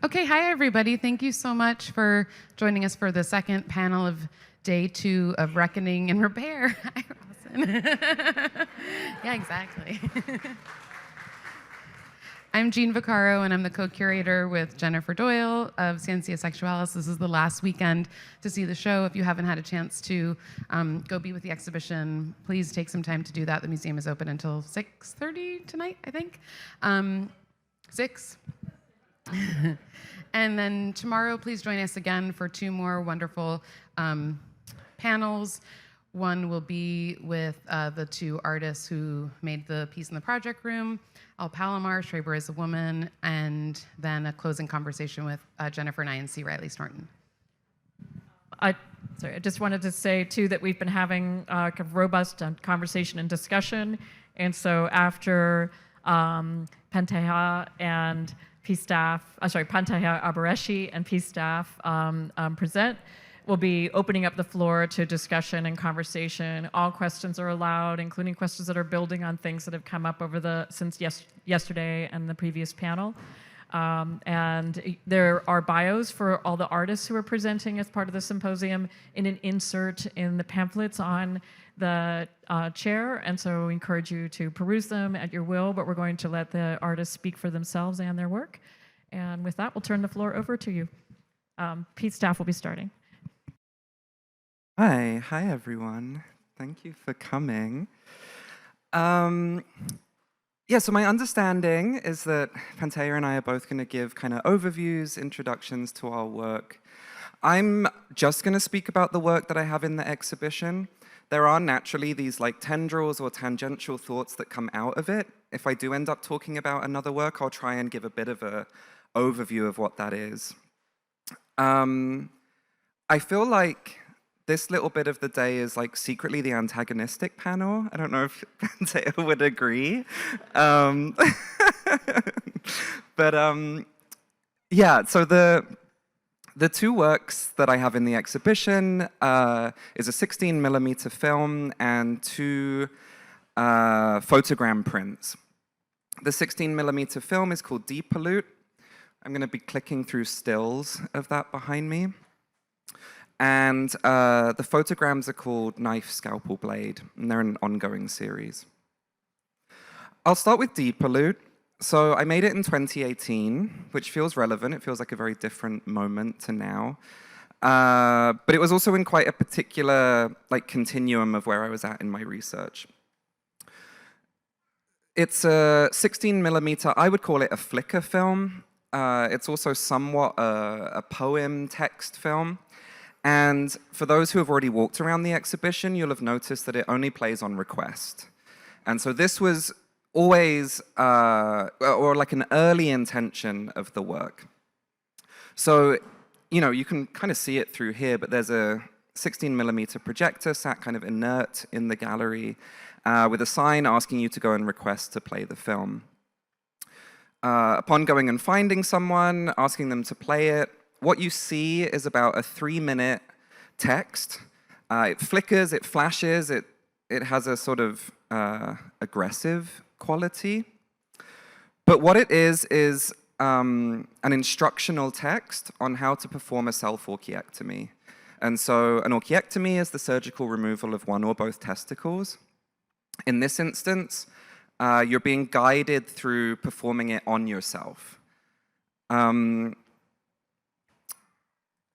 Okay, hi everybody. Thank you so much for joining us for the second panel of day 2 of Reckoning and Repair. Hi, Rosin. Yeah, exactly. I'm Jeanne Vaccaro, and I'm the co-curator with Jennifer Doyle of Scientia Sexualis. This is the last weekend to see the show. If you haven't had a chance to go be with the exhibition, please take some time to do that. The museum is open until 6:30 tonight, I think. 6. And then tomorrow, please join us again for 2 more wonderful panels. One will be with the 2 artists who made the piece in the project room, Palomar, Schroedinger is a Woman, and then a closing conversation with Jennifer and I and C. Riley Snorton. I just wanted to say, too, that we've been having kind of robust conversation and discussion. And so after Panteha and P staff, Panteha Abareshi and P staff present, we'll be opening up the floor to discussion and conversation. All questions are allowed, including questions that are building on things that have come up since yesterday and the previous panel. And there are bios for all the artists who are presenting as part of the symposium in an insert in the pamphlets on the chair, and so we encourage you to peruse them at your will, but we're going to let the artists speak for themselves and their work. And with that, we'll turn the floor over to you. Pete staff will be starting. Hi everyone. Thank you for coming. Yeah, so my understanding is that Panteha and I are both going to give kind of overviews, introductions to our work. I'm just going to speak about the work that I have in the exhibition. There are naturally these like tendrils or tangential thoughts that come out of it. If I do end up talking about another work, I'll try and give a bit of an overview of what that is. I feel like this little bit of the day is like secretly the antagonistic panel. I don't know if Panteha would agree. Yeah, so the 2 works that I have in the exhibition is a 16mm film and 2 photogram prints. The 16mm film is called Depollute. I'm going to be clicking through stills of that behind me. And the photograms are called Knife, Scalpel, Blade, and they're an ongoing series. I'll start with Depollute. So I made it in 2018, which feels relevant. It feels like a very different moment to now. But it was also in quite a particular continuum of where I was at in my research. It's a 16mm, I would call it a flicker film. It's also somewhat a poem text film. And for those who have already walked around the exhibition, you'll have noticed that it only plays on request. And so this was always, or like an early intention of the work. So, you can kind of see it through here, but there's a 16mm projector sat kind of inert in the gallery with a sign asking you to go and request to play the film. Upon going and finding someone, asking them to play it, what you see is about a 3-minute text. It flickers, it flashes, it has a sort of aggressive quality. But what it is an instructional text on how to perform a self-orchiectomy. And so an orchiectomy is the surgical removal of one or both testicles. In this instance, you're being guided through performing it on yourself.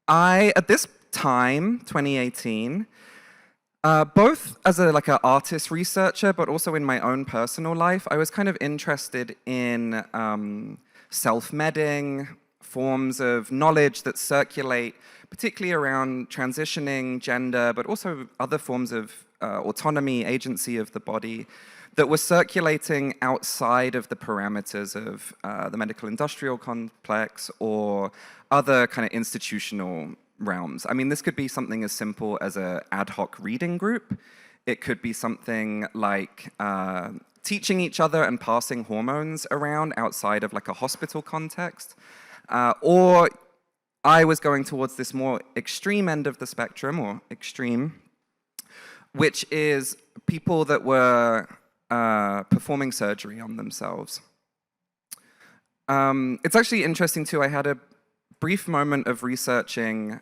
At this time, 2018, both as an artist researcher, but also in my own personal life, I was kind of interested in self-medding, forms of knowledge that circulate, particularly around transitioning, gender, but also other forms of autonomy, agency of the body, that were circulating outside of the parameters of the medical industrial complex or other kind of institutional realms. I mean, this could be something as simple as an ad hoc reading group. It could be something like teaching each other and passing hormones around outside of a hospital context. Or I was going towards this more extreme end of the spectrum, or extreme, which is people that were performing surgery on themselves. It's actually interesting too. I had a brief moment of researching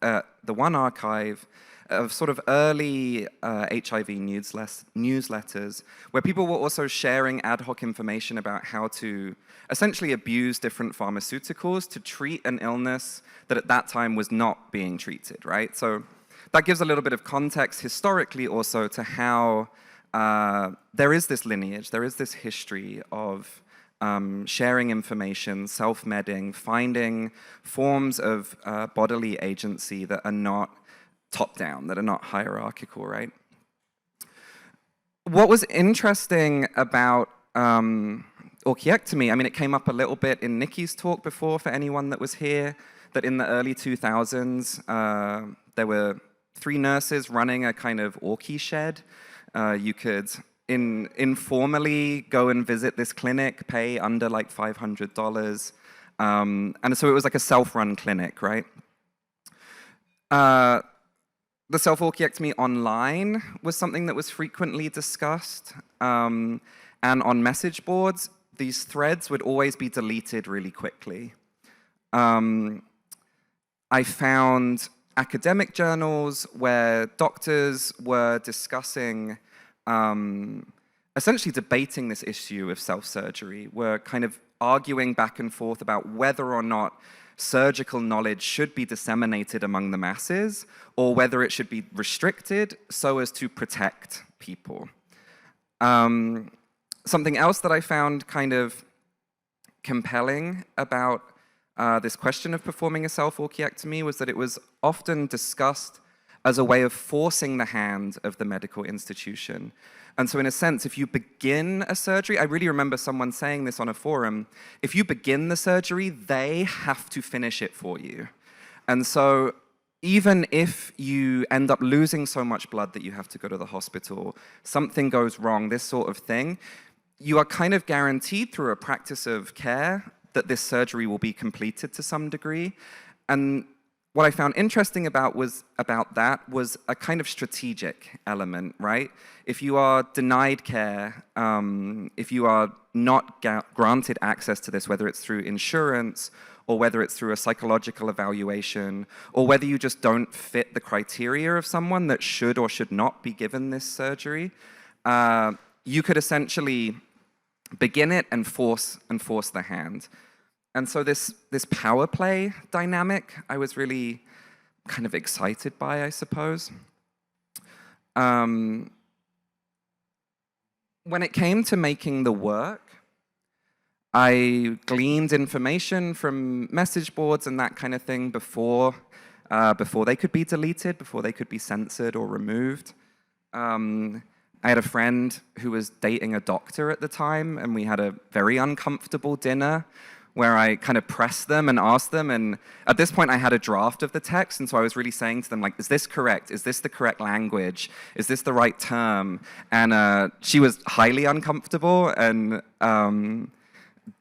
the One Archive of sort of early HIV newsletters, where people were also sharing ad hoc information about how to essentially abuse different pharmaceuticals to treat an illness that at that time was not being treated, right? So that gives a little bit of context historically also to how there is this lineage, there is this history of sharing information, self-medding, finding forms of bodily agency that are not top-down, that are not hierarchical, right? What was interesting about orchiectomy, I mean, it came up a little bit in Nicki's talk before for anyone that was here, that in the early 2000s, there were 3 nurses running a kind of orchie shed. You could informally go and visit this clinic, pay under like $500. And so it was like a self-run clinic, right? The self-orchiectomy online was something that was frequently discussed. And on message boards, these threads would always be deleted really quickly. I found academic journals where doctors were discussing, essentially debating this issue of self-surgery, were kind of arguing back and forth about whether or not surgical knowledge should be disseminated among the masses, or whether it should be restricted so as to protect people. Something else that I found kind of compelling about this question of performing a self-orchiectomy was that it was often discussed as a way of forcing the hand of the medical institution. And so in a sense, if you begin a surgery, I really remember someone saying this on a forum, if you begin the surgery, they have to finish it for you. And so even if you end up losing so much blood that you have to go to the hospital, something goes wrong, this sort of thing, you are kind of guaranteed through a practice of care that this surgery will be completed to some degree. And what I found interesting about that was a kind of strategic element, right? If you are denied care, if you are not granted access to this, whether it's through insurance or whether it's through a psychological evaluation, or whether you just don't fit the criteria of someone that should or should not be given this surgery, you could essentially begin it and force the hand. And so this power play dynamic, I was really kind of excited by, I suppose. When it came to making the work, I gleaned information from message boards and that kind of thing before they could be deleted, before they could be censored or removed. I had a friend who was dating a doctor at the time, and we had a very uncomfortable dinner where I kind of pressed them and asked them, and at this point I had a draft of the text, and so I was really saying to them, like, is this correct? Is this the correct language? Is this the right term? And she was highly uncomfortable, and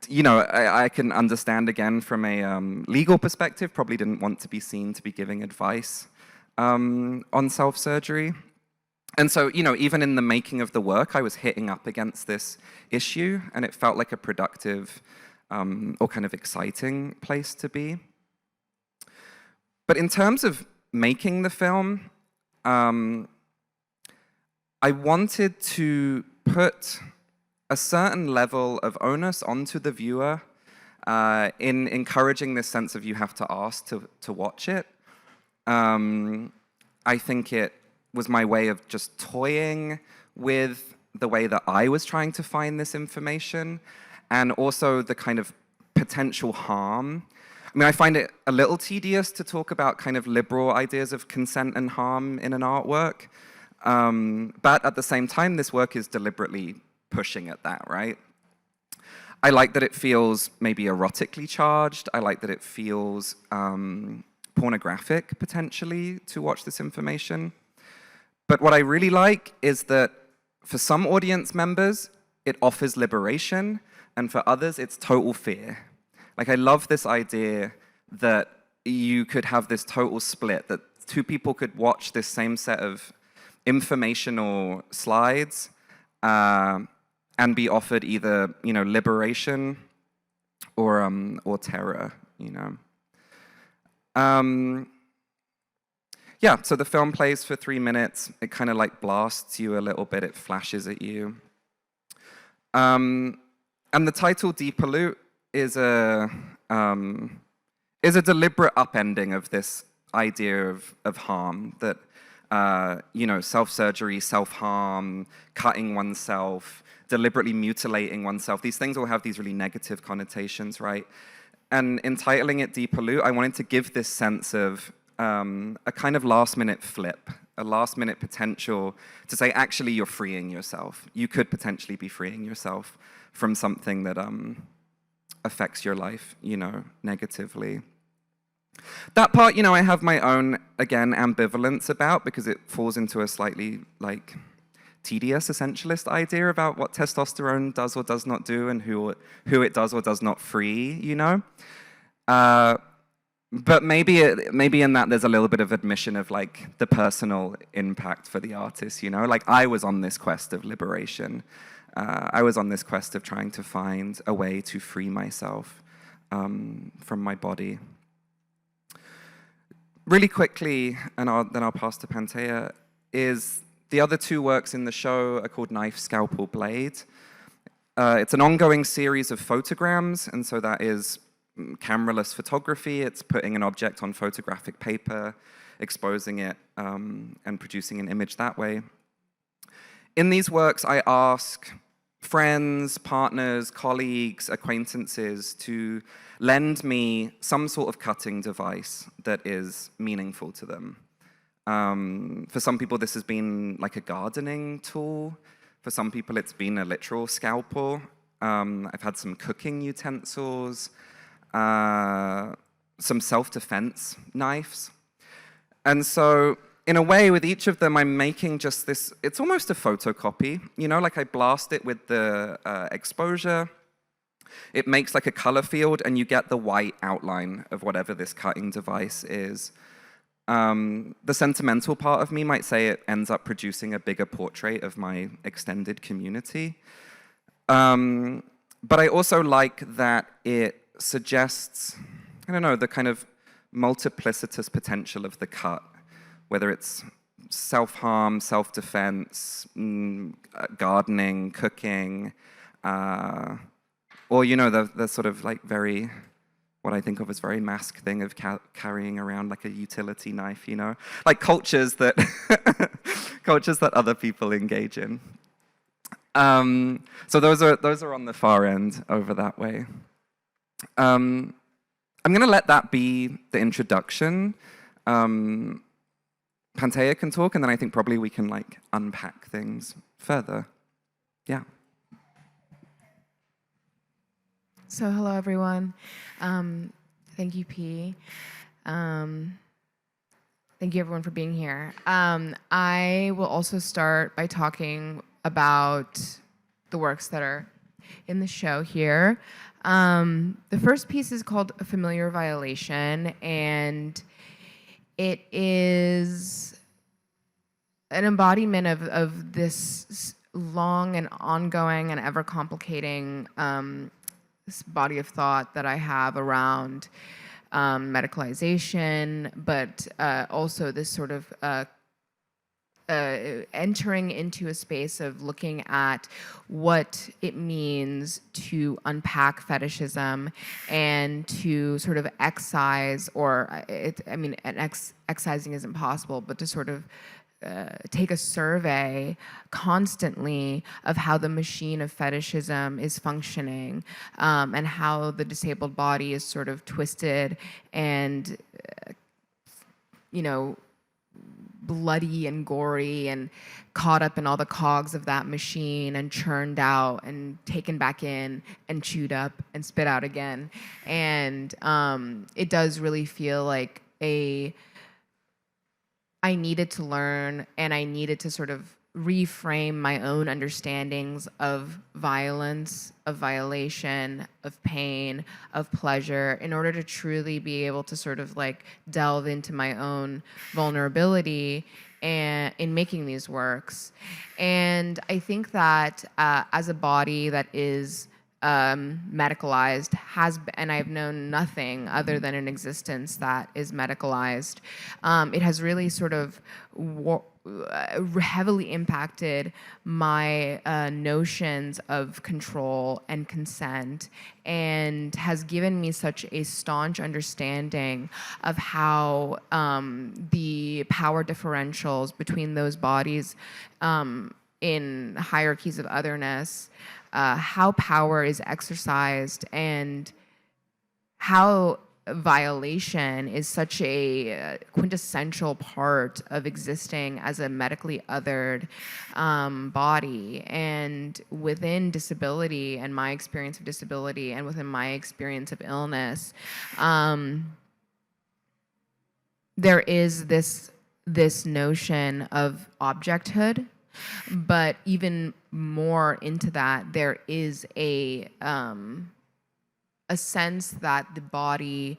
you know, I can understand again from a legal perspective, probably didn't want to be seen to be giving advice on self-surgery. And so, you know, even in the making of the work, I was hitting up against this issue, and it felt like a productive or kind of exciting place to be. But in terms of making the film, I wanted to put a certain level of onus onto the viewer in encouraging this sense of you have to ask to watch it. I think it was my way of just toying with the way that I was trying to find this information, and also the kind of potential harm. I mean, I find it a little tedious to talk about kind of liberal ideas of consent and harm in an artwork, but at the same time, this work is deliberately pushing at that, right? I like that it feels maybe erotically charged. I like that it feels pornographic, potentially, to watch this information. But what I really like is that for some audience members, it offers liberation, and for others, it's total fear. Like, I love this idea that you could have this total split, that two people could watch this same set of informational slides, and and be offered either, liberation or terror, Yeah, so the film plays for 3 minutes. It kind of like blasts you a little bit. It flashes at you. And the title Depollute is a deliberate upending of this idea of harm, that, self-surgery, self-harm, cutting oneself, deliberately mutilating oneself, these things all have these really negative connotations, right? And entitling it Depollute, I wanted to give this sense of a kind of last-minute flip, a last-minute potential to say, actually, you're freeing yourself. You could potentially be freeing yourself from something that affects your life, negatively. That part, I have my own, again, ambivalence about, because it falls into a slightly, tedious essentialist idea about what testosterone does or does not do and who it does or does not free, But maybe in that there's a little bit of admission of the personal impact for the artist, I was on this quest of liberation. I was on this quest of trying to find a way to free myself from my body. Really quickly, and then I'll pass to Panteha, is the other 2 works in the show are called Knife, Scalpel, Blade. It's an ongoing series of photograms, and so that is cameraless photography. It's putting an object on photographic paper, exposing it, and producing an image that way. In these works, I ask friends, partners, colleagues, acquaintances to lend me some sort of cutting device that is meaningful to them. For some people, this has been like a gardening tool. For some people, it's been a literal scalpel. I've had some cooking utensils, some self-defense knives. And so, in a way, with each of them, I'm making just this, it's almost a photocopy. I blast it with the exposure. It makes a color field, and you get the white outline of whatever this cutting device is. The sentimental part of me might say it ends up producing a bigger portrait of my extended community. But I also like that it suggests, the kind of multiplicitous potential of the cut, whether it's self-harm, self-defense, gardening, cooking, or, the sort of very, what I think of as very mask thing of carrying around a utility knife, cultures that cultures that other people engage in. So those are on the far end over that way. I'm going to let that be the introduction. Panteha can talk, and then I think probably we can unpack things further. Yeah. So hello, everyone. Thank you, P. Thank you, everyone, for being here. I will also start by talking about the works that are in the show here. The first piece is called A Familiar Violation, and it is an embodiment of this long and ongoing and ever complicating this body of thought that I have around medicalization, but also this sort of entering into a space of looking at what it means to unpack fetishism and to sort of excise, or excising isn't possible, but to sort of take a survey constantly of how the machine of fetishism is functioning, and how the disabled body is sort of twisted and, bloody and gory and caught up in all the cogs of that machine and churned out and taken back in and chewed up and spit out again. And it does really feel like I needed to learn, and I needed to sort of reframe my own understandings of violence, of violation, of pain, of pleasure, in order to truly be able to sort of delve into my own vulnerability and in making these works. And I think that as a body that is medicalized, and I've known nothing other than an existence that is medicalized, it has really sort of heavily impacted my notions of control and consent, and has given me such a staunch understanding of how the power differentials between those bodies in hierarchies of otherness, how power is exercised, and how violation is such a quintessential part of existing as a medically othered body. And within disability and my experience of disability, and within my experience of illness, there is this notion of objecthood. But even more into that, there is a sense that the body,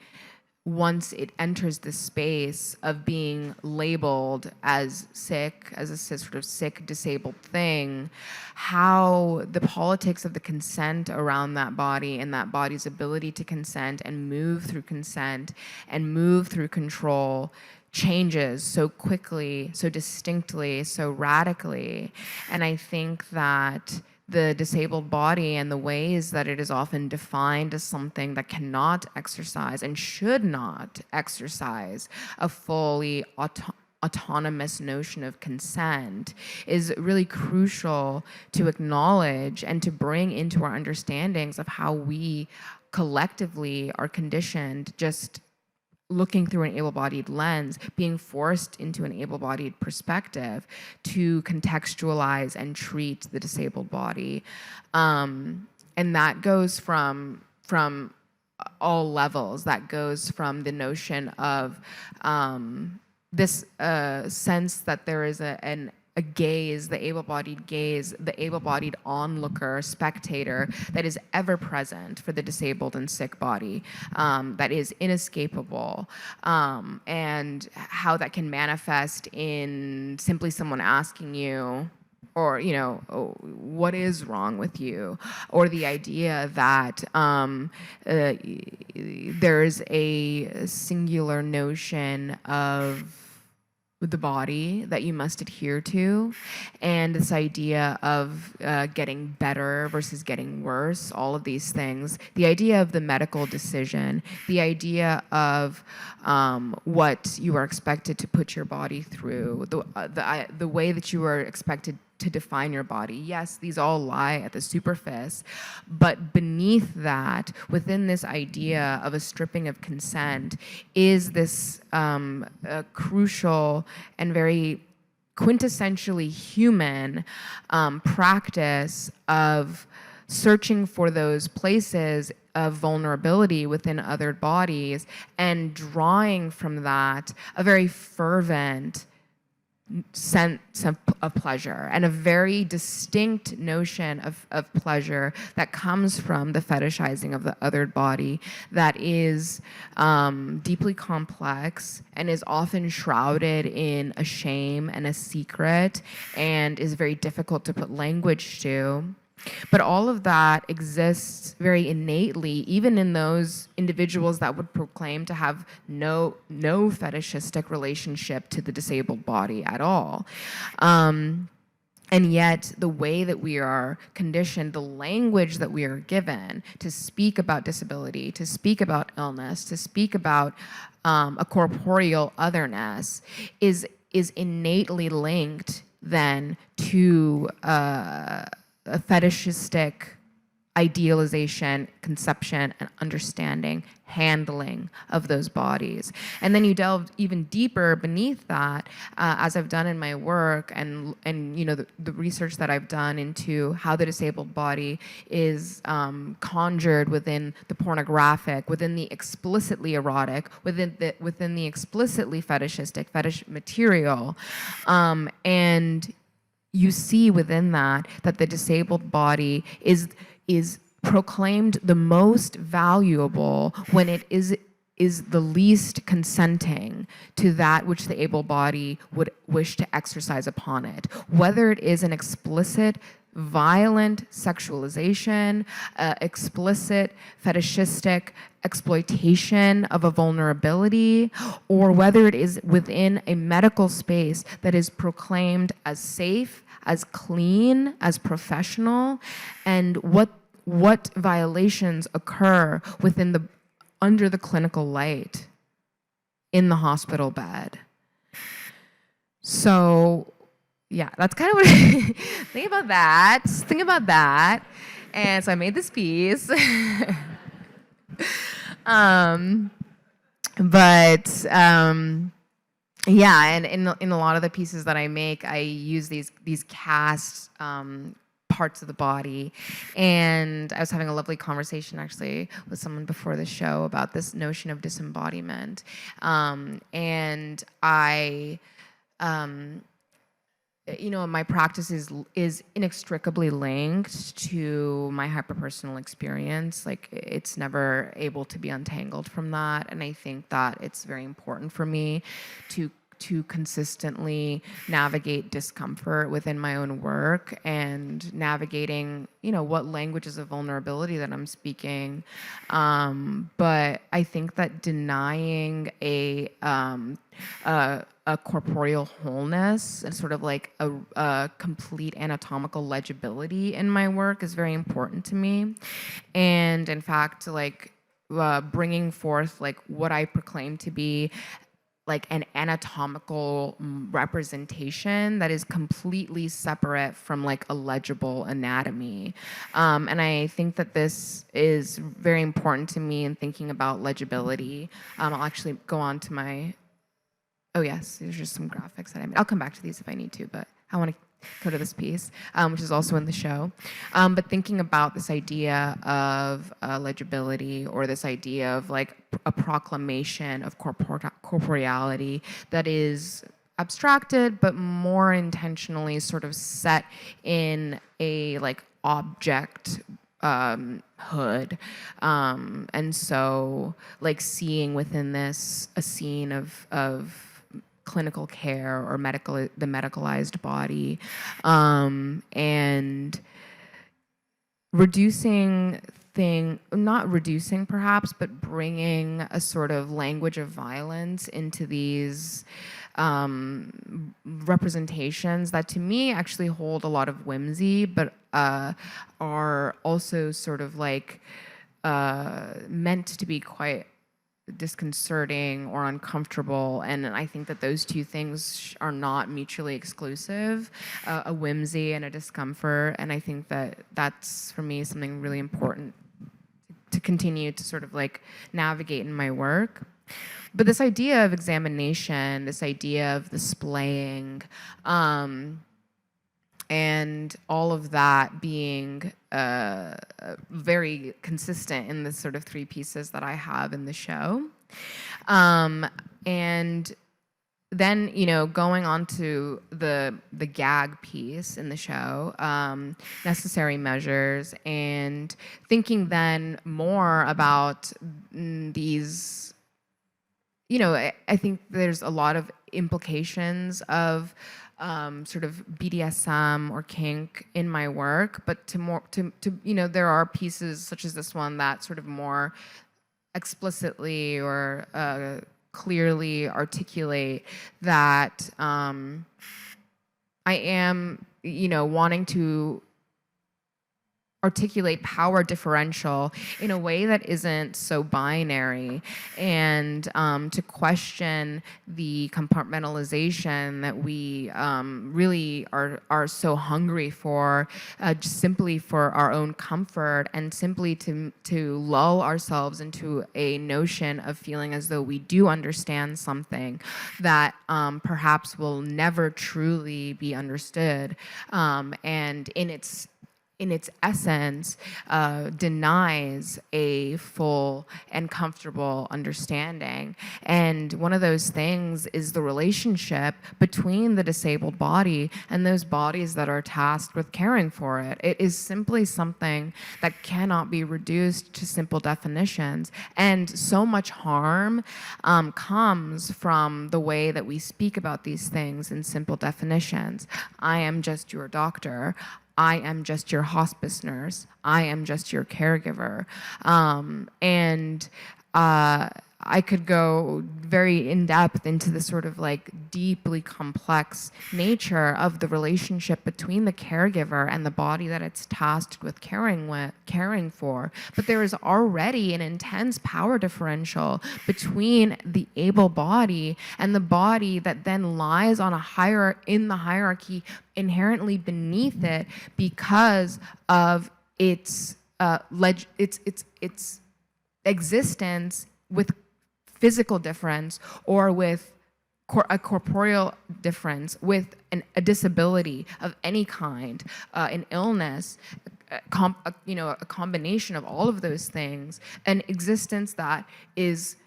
once it enters the space of being labeled as sick, as a sort of sick, disabled thing, how the politics of the consent around that body and that body's ability to consent and move through consent and move through control changes so quickly, so distinctly, so radically. And I think that the disabled body and the ways that it is often defined as something that cannot exercise and should not exercise a fully autonomous notion of consent is really crucial to acknowledge and to bring into our understandings of how we collectively are conditioned, just looking through an able-bodied lens, being forced into an able-bodied perspective to contextualize and treat the disabled body. And that goes from all levels. That goes from the notion of this sense that there is a gaze, the able-bodied gaze, the able-bodied onlooker, spectator that is ever present for the disabled and sick body, that is inescapable, and how that can manifest in simply someone asking you, or, you know, oh, what is wrong with you? Or the idea that there's a singular notion of the body that you must adhere to, and this idea of getting better versus getting worse, all of these things, the idea of the medical decision, the idea of what you are expected to put your body through, the way that you are expected to define your body. Yes, these all lie at the surface, but beneath that, within this idea of a stripping of consent, is this crucial and very quintessentially human practice of searching for those places of vulnerability within other bodies and drawing from that a very fervent sense of pleasure, and a very distinct notion of pleasure that comes from the fetishizing of the othered body, that is deeply complex and is often shrouded in a shame and a secret, and is very difficult to put language to. But all of that exists very innately, even in those individuals that would proclaim to have no fetishistic relationship to the disabled body at all. And yet, the way that we are conditioned, the language that we are given to speak about disability, to speak about illness, to speak about a corporeal otherness, is innately linked then to a fetishistic idealization, conception, and understanding, handling of those bodies. And then you delve even deeper beneath that, as I've done in my work, and you know, the research that I've done into how the disabled body is conjured within the pornographic, within the explicitly erotic, within the explicitly fetishistic, fetish material, and you see within that the disabled body is proclaimed the most valuable when it is is the least consenting to that which the able body would wish to exercise upon it, whether it is an explicit violent sexualization, explicit fetishistic exploitation of a vulnerability, or whether it is within a medical space that is proclaimed as safe, as clean, as professional, and what violations occur within the under the clinical light in the hospital bed. So yeah, that's kind of what think about that. And so I made this piece. Yeah, and in a lot of the pieces that I make, I use these cast parts of the body. And I was having a lovely conversation actually with someone before the show about this notion of disembodiment. And I, my practice is inextricably linked to my hyperpersonal experience. Like, it's never able to be untangled from that. And I think that it's very important for me to consistently navigate discomfort within my own work and navigating, what languages of vulnerability that I'm speaking. But I think that denying a corporeal wholeness and sort of like a complete anatomical legibility in my work is very important to me. And in fact, like bringing forth like what I proclaim to be like an anatomical representation that is completely separate from like a legible anatomy. And I think that this is very important to me in thinking about legibility. I'll actually go on to my, oh yes, there's just some graphics that I made. I'll come back to these if I need to, but I want to go to this piece, which is also in the show. But thinking about this idea of legibility, or this idea of like a proclamation of corporeality that is abstracted, but more intentionally sort of set in a like object hood. And so like seeing within this a scene of clinical care or the medicalized body, and not reducing perhaps, but bringing a sort of language of violence into these representations that to me actually hold a lot of whimsy, but are also sort of like meant to be quite disconcerting or uncomfortable. And I think that those two things are not mutually exclusive, a whimsy and a discomfort. And I think that that's, for me, something really important to continue to sort of like navigate in my work. But this idea of examination, this idea of displaying, and all of that being very consistent in the sort of three pieces that I have in the show. And then, going on to the gag piece in the show, necessary measures, and thinking then more about these, I think there's a lot of implications of sort of BDSM or kink in my work, but there are pieces such as this one that sort of more explicitly or clearly articulate that I am, wanting to articulate power differential in a way that isn't so binary, and to question the compartmentalization that we really are so hungry for, just simply for our own comfort, and simply to lull ourselves into a notion of feeling as though we do understand something that perhaps will never truly be understood, and in its in its essence, denies a full and comfortable understanding. And one of those things is the relationship between the disabled body and those bodies that are tasked with caring for it. It is simply something that cannot be reduced to simple definitions. And so much harm comes from the way that we speak about these things in simple definitions. I am just your doctor. I am just your hospice nurse. I am just your caregiver. I could go very in depth into the sort of like deeply complex nature of the relationship between the caregiver and the body that it's tasked with caring for. But there is already an intense power differential between the able body and the body that then lies on in the hierarchy inherently beneath it because of its existence with physical difference or with a corporeal difference, with a disability of any kind, an illness, a combination of all of those things, an existence that is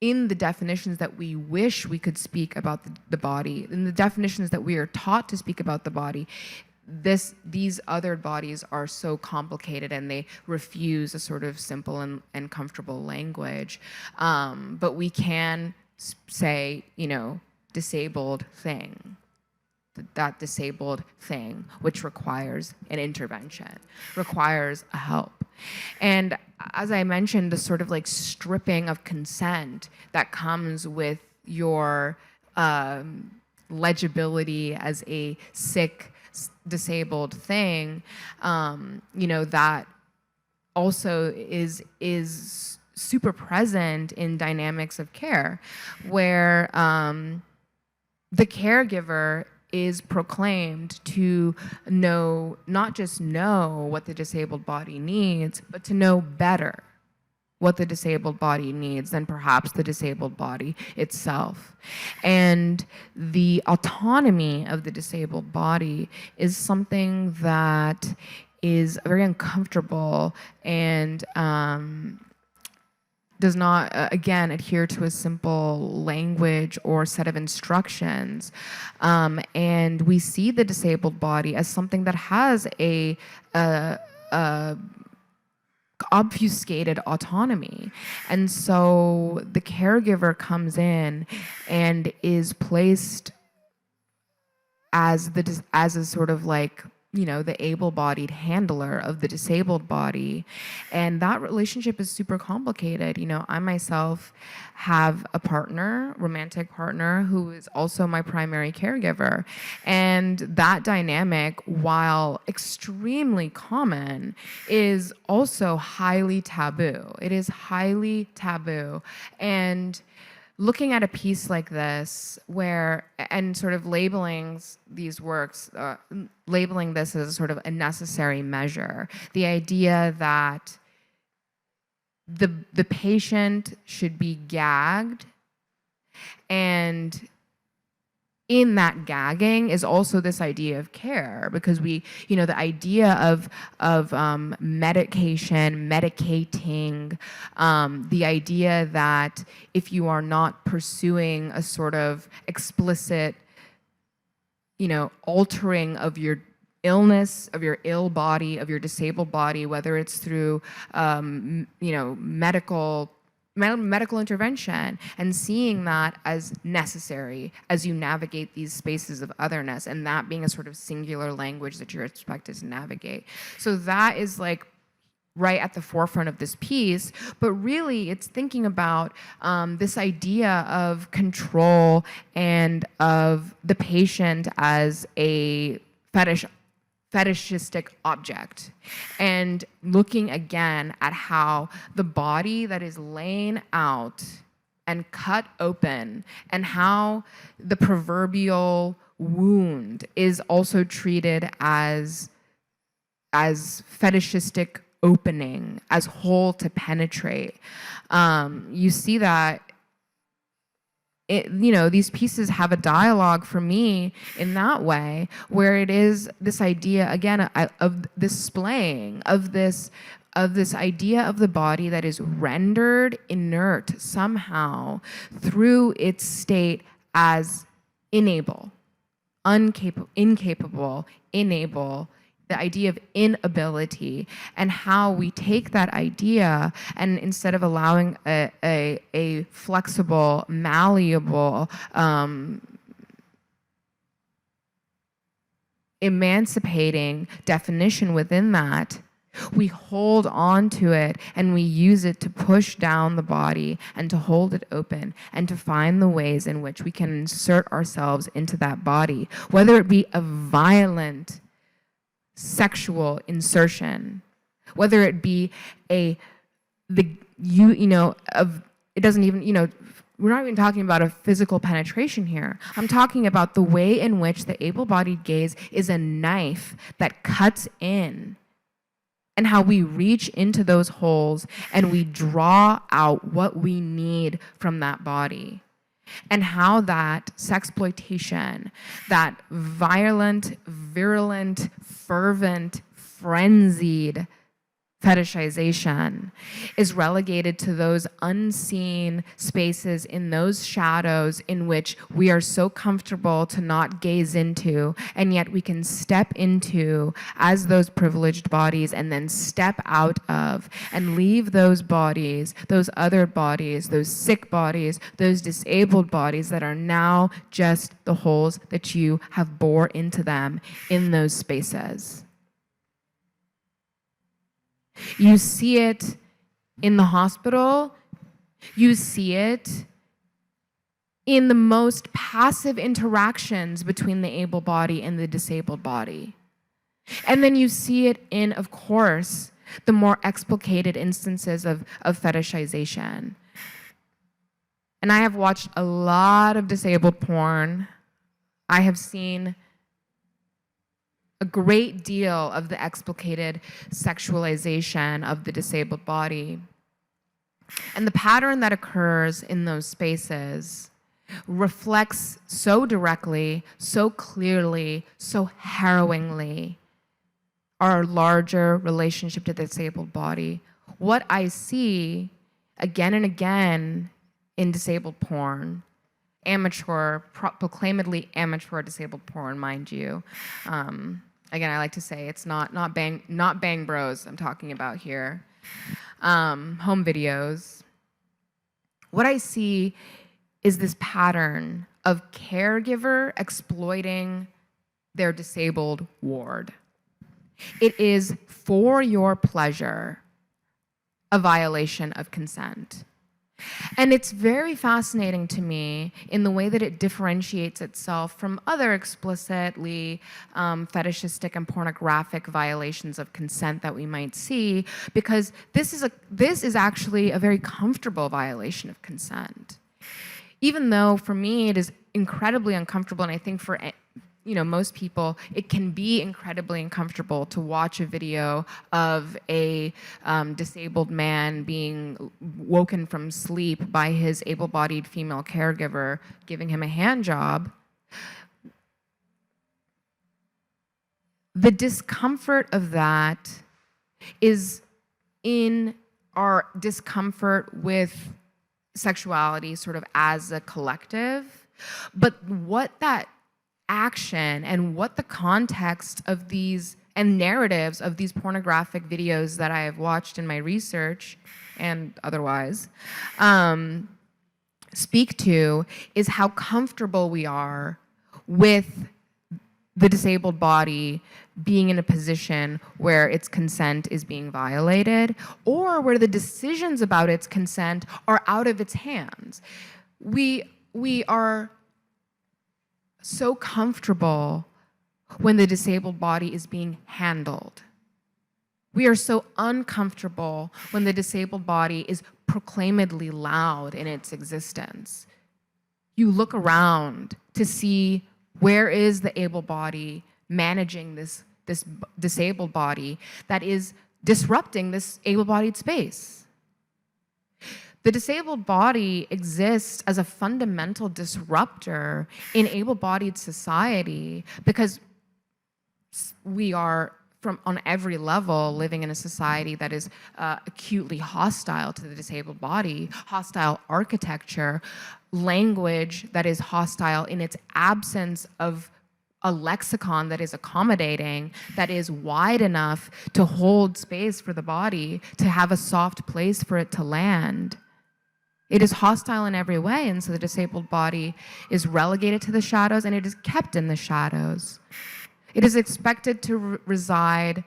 in the definitions that we wish we could speak about the body, in the definitions that we are taught to speak about the body. These other bodies are so complicated and they refuse a sort of simple and comfortable language. But we can say, disabled thing. That disabled thing, which requires an intervention, requires a help. And as I mentioned, the sort of like stripping of consent that comes with your legibility as a sick, disabled thing, that also is super present in dynamics of care, where the caregiver is proclaimed to not just know what the disabled body needs, but to know better what the disabled body needs than perhaps the disabled body itself. And the autonomy of the disabled body is something that is very uncomfortable and does not, again, adhere to a simple language or set of instructions. And we see the disabled body as something that has a obfuscated autonomy. And so the caregiver comes in and is placed as a sort of like, the able-bodied handler of the disabled body. And that relationship is super complicated. I myself have a partner, romantic partner, who is also my primary caregiver. And that dynamic, while extremely common, is also highly taboo. It is highly taboo. And looking at a piece like this and sort of labeling these works, labeling this as sort of a necessary measure, the idea that the patient should be gagged, and in that gagging is also this idea of care, because the idea of medication, medicating, the idea that if you are not pursuing a sort of explicit, altering of your illness, of your ill body, of your disabled body, whether it's through, medical intervention, and seeing that as necessary as you navigate these spaces of otherness, and that being a sort of singular language that you're expected to navigate. So that is like right at the forefront of this piece, but really it's thinking about this idea of control and of the patient as a fetishistic object, and looking again at how the body that is laying out and cut open, and how the proverbial wound is also treated as fetishistic opening, as hole to penetrate. You see that these pieces have a dialogue for me in that way, where it is this idea, again, of this splaying, of this idea of the body that is rendered inert somehow through its state as incapable, enable, the idea of inability, and how we take that idea and instead of allowing a flexible, malleable, emancipating definition within that, we hold on to it and we use it to push down the body and to hold it open and to find the ways in which we can insert ourselves into that body, whether it be a violent sexual insertion, whether it be it doesn't even, we're not even talking about a physical penetration here. I'm talking about the way in which the able-bodied gaze is a knife that cuts in, and how we reach into those holes and we draw out what we need from that body. And how that sexploitation, that violent, virulent, fervent, frenzied fetishization is relegated to those unseen spaces, in those shadows in which we are so comfortable to not gaze into, and yet we can step into as those privileged bodies and then step out of and leave those bodies, those other bodies, those sick bodies, those disabled bodies that are now just the holes that you have bore into them in those spaces. You see it in the hospital. You see it in the most passive interactions between the able body and the disabled body. And then you see it in, of course, the more explicated instances of fetishization. And I have watched a lot of disabled porn. I have seen a great deal of the explicated sexualization of the disabled body. And the pattern that occurs in those spaces reflects so directly, so clearly, so harrowingly our larger relationship to the disabled body. What I see again and again in disabled porn, amateur, proclaimedly amateur disabled porn, mind you. Again, I like to say it's not bang bros I'm talking about here. Home videos. What I see is this pattern of caregiver exploiting their disabled ward. It is for your pleasure, a violation of consent. And it's very fascinating to me in the way that it differentiates itself from other explicitly fetishistic and pornographic violations of consent that we might see, because this is actually a very comfortable violation of consent. Even though for me it is incredibly uncomfortable, and I think for most people, it can be incredibly uncomfortable to watch a video of a disabled man being woken from sleep by his able-bodied female caregiver giving him a hand job. The discomfort of that is in our discomfort with sexuality sort of as a collective, but what that action and what the context of these and narratives of these pornographic videos that I have watched in my research and otherwise speak to is how comfortable we are with the disabled body being in a position where its consent is being violated, or where the decisions about its consent are out of its hands. We are so comfortable when the disabled body is being handled. We are so uncomfortable when the disabled body is proclaimedly loud in its existence. You look around to see where is the able body managing this disabled body that is disrupting this able-bodied space. The disabled body exists as a fundamental disruptor in able-bodied society because we are, on every level, living in a society that is acutely hostile to the disabled body, hostile architecture, language that is hostile in its absence of a lexicon that is accommodating, that is wide enough to hold space for the body, to have a soft place for it to land. It is hostile in every way, and so the disabled body is relegated to the shadows, and it is kept in the shadows. It is expected to reside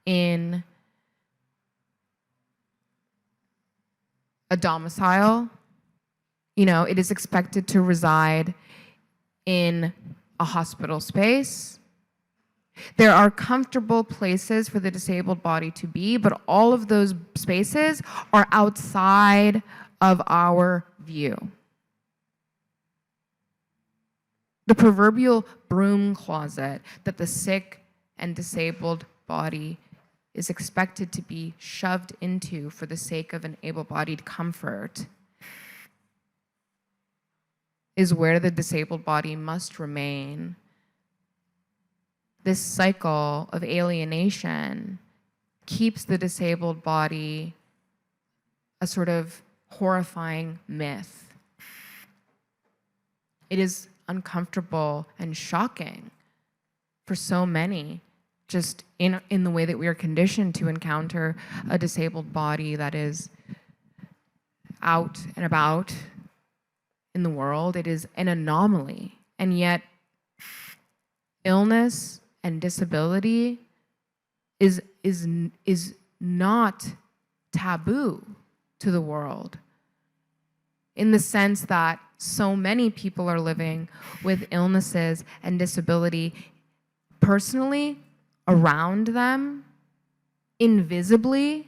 in a domicile. It is expected to reside in a hospital space. There are comfortable places for the disabled body to be, but all of those spaces are outside of our view. The proverbial broom closet that the sick and disabled body is expected to be shoved into for the sake of an able-bodied comfort is where the disabled body must remain. This cycle of alienation keeps the disabled body a sort of horrifying myth. It is uncomfortable and shocking for so many, just in the way that we are conditioned to encounter a disabled body that is out and about in the world. It is an anomaly, and yet illness and disability is not taboo to the world, in the sense that so many people are living with illnesses and disability personally around them, invisibly.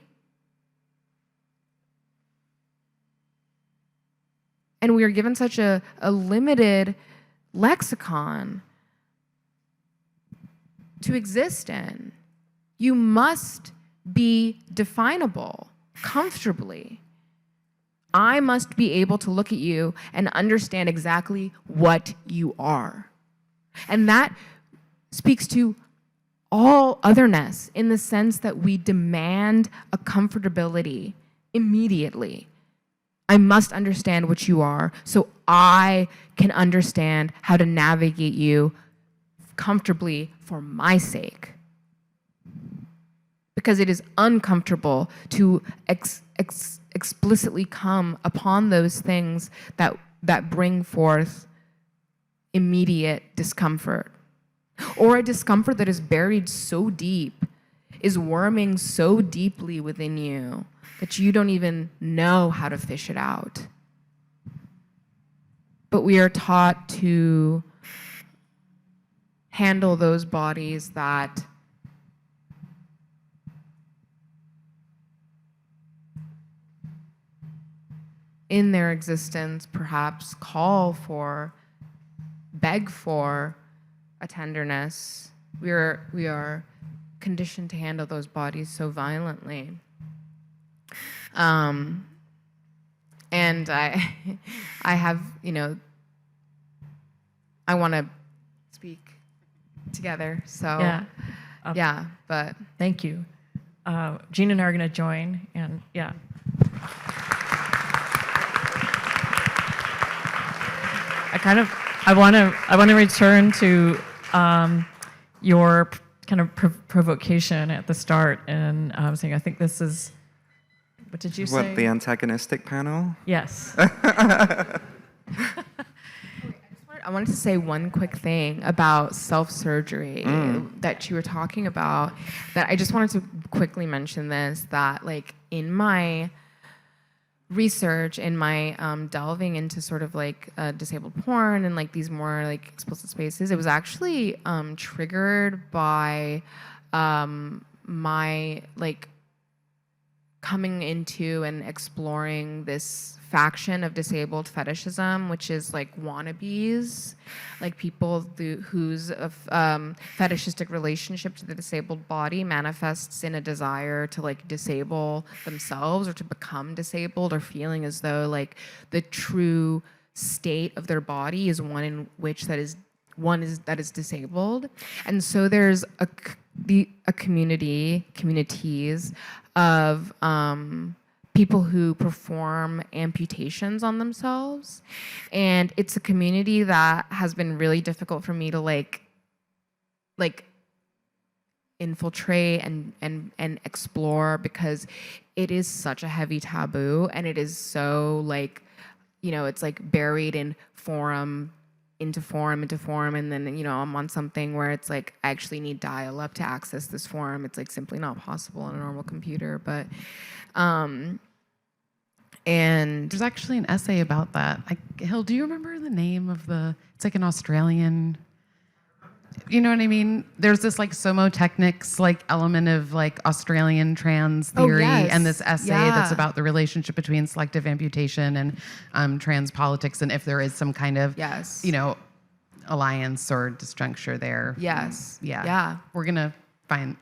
And we are given such a limited lexicon to exist in. You must be definable comfortably. I must be able to look at you and understand exactly what you are. And that speaks to all otherness in the sense that we demand a comfortability immediately. I must understand what you are so I can understand how to navigate you comfortably for my sake. Because it is uncomfortable to explicitly come upon those things that bring forth immediate discomfort. Or a discomfort that is buried so deep, is worming so deeply within you that you don't even know how to fish it out. But we are taught to handle those bodies that in their existence perhaps call for, beg for a tenderness. We are conditioned to handle those bodies so violently. And I have, I want to speak together. So yeah, but thank you. Jeanne and I are going to join, and yeah. I want to return to your kind of provocation at the start, and saying I think this is. What did you say? What, the antagonistic panel? Yes. I wanted to say one quick thing about self-surgery that you were talking about, that I just wanted to quickly mention this, that like in my research, in my delving into sort of like disabled porn and like these more like explicit spaces, it was actually triggered by my like coming into and exploring this faction of disabled fetishism, which is like wannabes, like people whose fetishistic relationship to the disabled body manifests in a desire to like disable themselves or to become disabled, or feeling as though like the true state of their body is one in which that is disabled. And so there's communities of people who perform amputations on themselves, and it's a community that has been really difficult for me to like infiltrate and explore, because it is such a heavy taboo, and it is so like, you know, it's like buried in forum into forum, and then, you know, I'm on something where it's like I actually need dial-up to access this forum. It's like simply not possible on a normal computer. But and there's actually an essay about that. Hill, do you remember the name of it's like an Australian, you know what I mean? There's this like somotechnics like element of like Australian trans theory, yes. and this essay that's about the relationship between selective amputation and trans politics, and if there is some kind of you know, alliance or disjuncture there. We're gonna find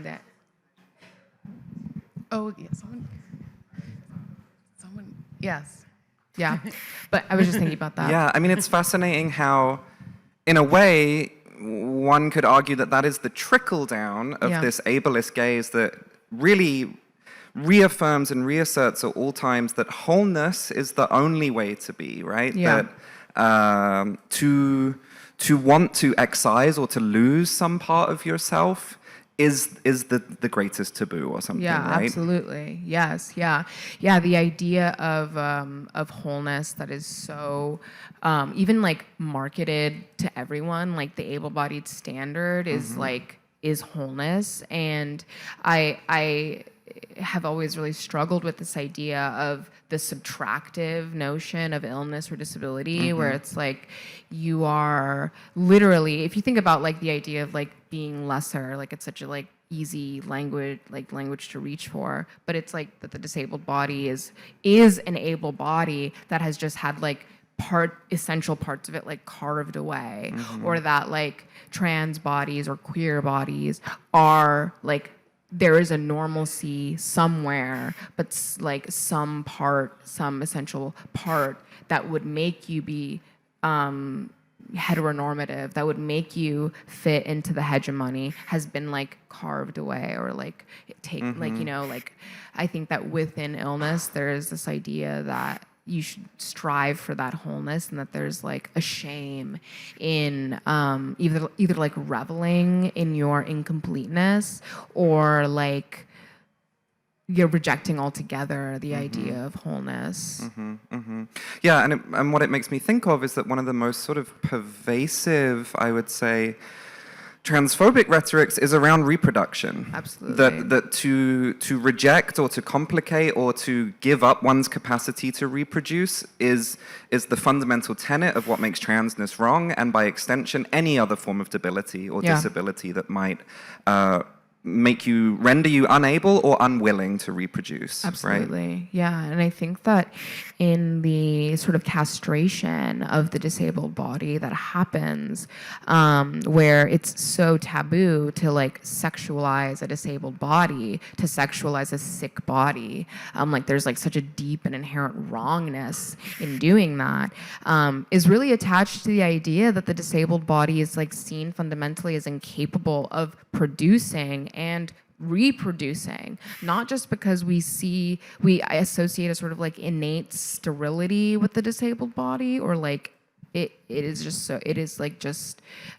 it. Oh yeah, someone yes. Yeah. But I was just thinking about that. Yeah, I mean, it's fascinating how, in a way, one could argue that that is the trickle down of this ableist gaze that really reaffirms and reasserts at all times that wholeness is the only way to be, right? Yeah. That to want to excise or to lose some part of yourself is the greatest taboo or something, right? Absolutely. Yes. Yeah. Yeah. The idea of wholeness that is so even like marketed to everyone, like the able-bodied standard is is wholeness, and I have always really struggled with this idea of the subtractive notion of illness or disability, where it's like you are literally, if you think about like the idea of like being lesser, like it's such a like easy language to reach for, but it's like that the disabled body is an able body that has just had like essential parts of it like carved away, or that like trans bodies or queer bodies are like, there is a normalcy somewhere, but like some essential part that would make you be heteronormative, that would make you fit into the hegemony, has been like carved away, or like like, you know, like I think that within illness there is this idea that you should strive for that wholeness, and that there's like a shame in either like reveling in your incompleteness, or like you're rejecting altogether the idea of wholeness. Yeah, and what it makes me think of is that one of the most sort of pervasive, I would say, transphobic rhetorics is around reproduction. Absolutely. That to reject or to complicate or to give up one's capacity to reproduce is the fundamental tenet of what makes transness wrong, and by extension, any other form of debility or disability that might render you unable or unwilling to reproduce. Absolutely. Right? Yeah. And I think that in the sort of castration of the disabled body that happens, where it's so taboo to like sexualize a disabled body, to sexualize a sick body, like there's like such a deep and inherent wrongness in doing that, is really attached to the idea that the disabled body is like seen fundamentally as incapable of producing and reproducing, not just because we associate a sort of like innate sterility with the disabled body, or like it is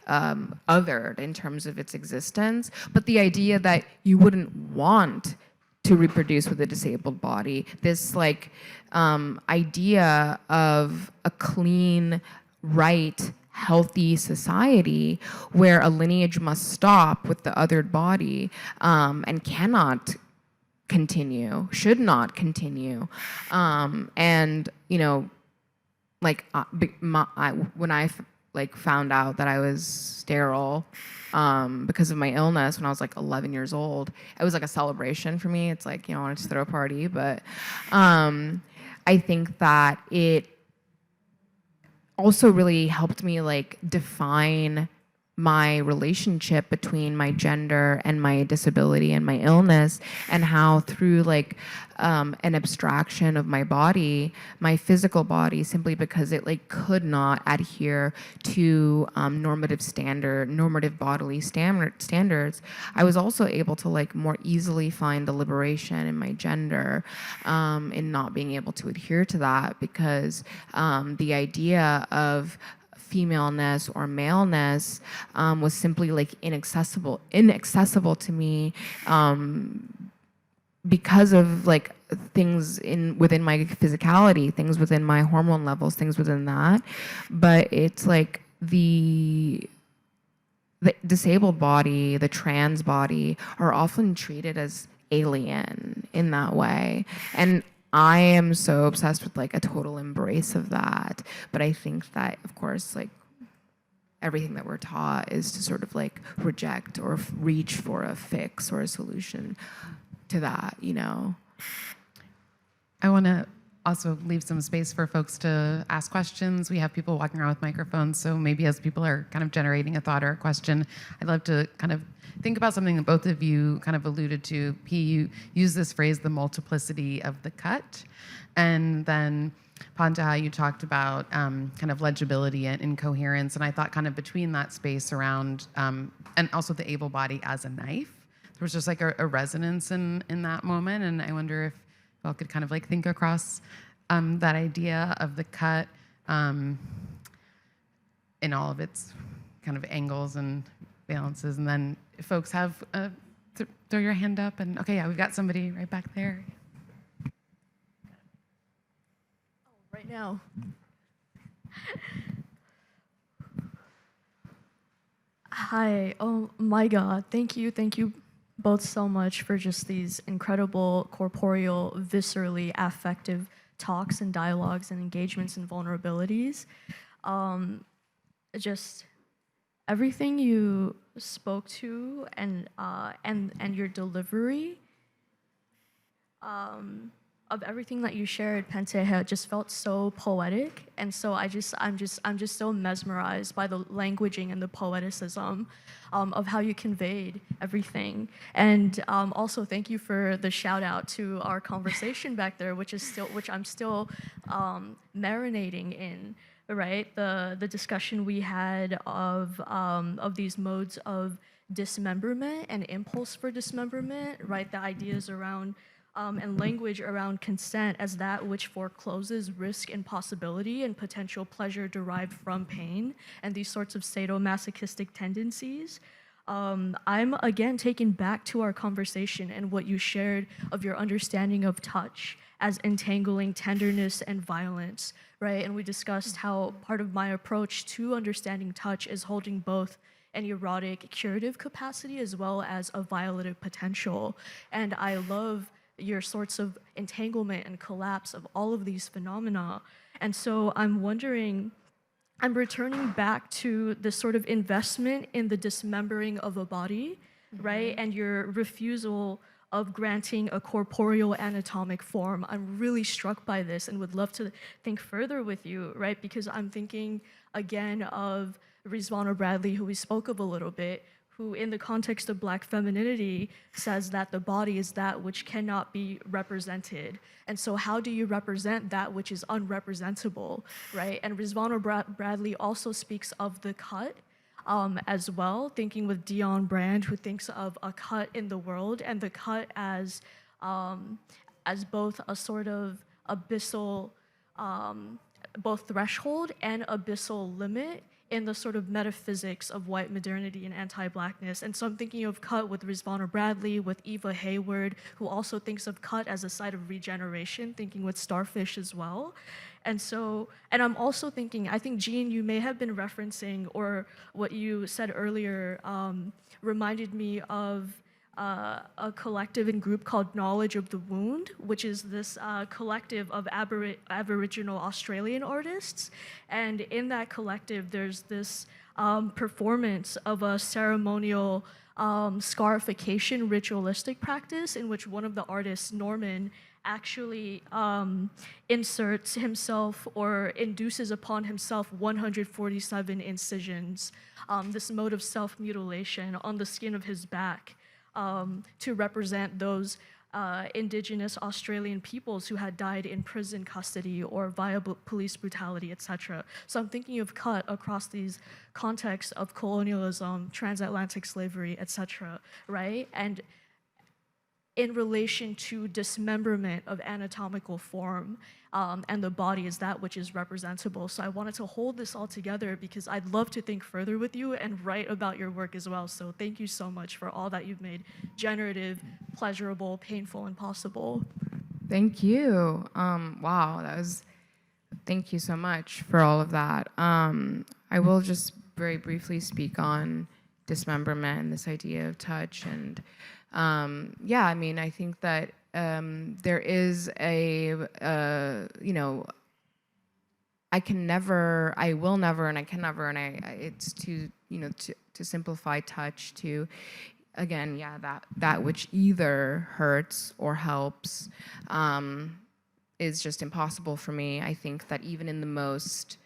othered in terms of its existence, but the idea that you wouldn't want to reproduce with a disabled body, this like idea of a clean, right, healthy society where a lineage must stop with the othered body, and cannot continue, should not continue. And, you know, like when I like found out that I was sterile because of my illness when I was like 11 years old. It was like a celebration for me. It's like, you know, I wanted to throw a party, but I think that it also really helped me like define my relationship between my gender and my disability and my illness, and how through like an abstraction of my body, my physical body, simply because it like could not adhere to normative bodily standards, I was also able to like more easily find a liberation in my gender, in not being able to adhere to that, because the idea of femaleness or maleness was simply like inaccessible to me, because of like things within my physicality, things within my hormone levels, things within that. But it's like the disabled body, the trans body, are often treated as alien in that way. And I am so obsessed with like a total embrace of that. But I think that, of course, like everything that we're taught is to sort of like reject or reach for a fix or a solution to that, you know? I want to also leave some space for folks to ask questions. We have people walking around with microphones, so maybe as people are kind of generating a thought or a question, I'd love to kind of think about something that both of you kind of alluded to. P, you use this phrase, the multiplicity of the cut, and then Panteha, you talked about kind of legibility and incoherence, and I thought kind of between that space around, and also the able body as a knife, there was just like a resonance in that moment, and I wonder if y'all could kind of like think across that idea of the cut in all of its kind of angles and balances, and then if folks have, throw your hand up, and okay, yeah, we've got somebody right back there. Right now. Hi, oh my God, thank you both so much for just these incredible corporeal, viscerally affective talks and dialogues and engagements and vulnerabilities. Just everything you spoke to and your delivery of everything that you shared, Panteha, just felt so poetic, and so I'm just so mesmerized by the languaging and the poeticism of how you conveyed everything. And also thank you for the shout out to our conversation back there, which I'm still marinating in. Right, the discussion we had of these modes of dismemberment and impulse for dismemberment. Right, the ideas around and language around consent as that which forecloses risk and possibility and potential pleasure derived from pain, and these sorts of sadomasochistic tendencies. I'm again taken back to our conversation and what you shared of your understanding of touch as entangling tenderness and violence, right? And we discussed how part of my approach to understanding touch is holding both an erotic curative capacity as well as a violative potential. And I love your sorts of entanglement and collapse of all of these phenomena. And so I'm wondering, I'm returning back to this sort of investment in the dismembering of a body, right? And your refusal of granting a corporeal anatomic form. I'm really struck by this and would love to think further with you, right? Because I'm thinking again of Rizwana Bradley, who we spoke of a little bit, who in the context of Black femininity says that the body is that which cannot be represented. And so how do you represent that which is unrepresentable, right? And Rizwana Bradley also speaks of the cut as well, thinking with Dion Brand, who thinks of a cut in the world and the cut as both a sort of abyssal, both threshold and abyssal limit in the sort of metaphysics of white modernity and anti-Blackness. And so I'm thinking of cut with Rizwana Bradley, with Eva Hayward, who also thinks of cut as a site of regeneration, thinking with Starfish as well. And so, and I'm also thinking, I think, Jeanne, you may have been referencing, or what you said earlier reminded me of a collective and group called Knowledge of the Wound, which is this collective of Aboriginal Australian artists. And in that collective, there's this performance of a ceremonial scarification ritualistic practice in which one of the artists, Norman, actually inserts himself or induces upon himself 147 incisions, this mode of self-mutilation on the skin of his back, to represent those indigenous Australian peoples who had died in prison custody or via police brutality, etc. So I'm thinking of cut across these contexts of colonialism, transatlantic slavery, etc., right? And in relation to dismemberment of anatomical form, and the body is that which is representable. So I wanted to hold this all together because I'd love to think further with you and write about your work as well. So thank you so much for all that you've made generative, pleasurable, painful, and possible. Thank you. Wow, thank you so much for all of that. I will just very briefly speak on dismemberment and this idea of touch. And yeah, I mean, I think that there is I will never, and I can never, and it's to simplify touch to, again, yeah, that which either hurts or helps is just impossible for me. I think that even in the most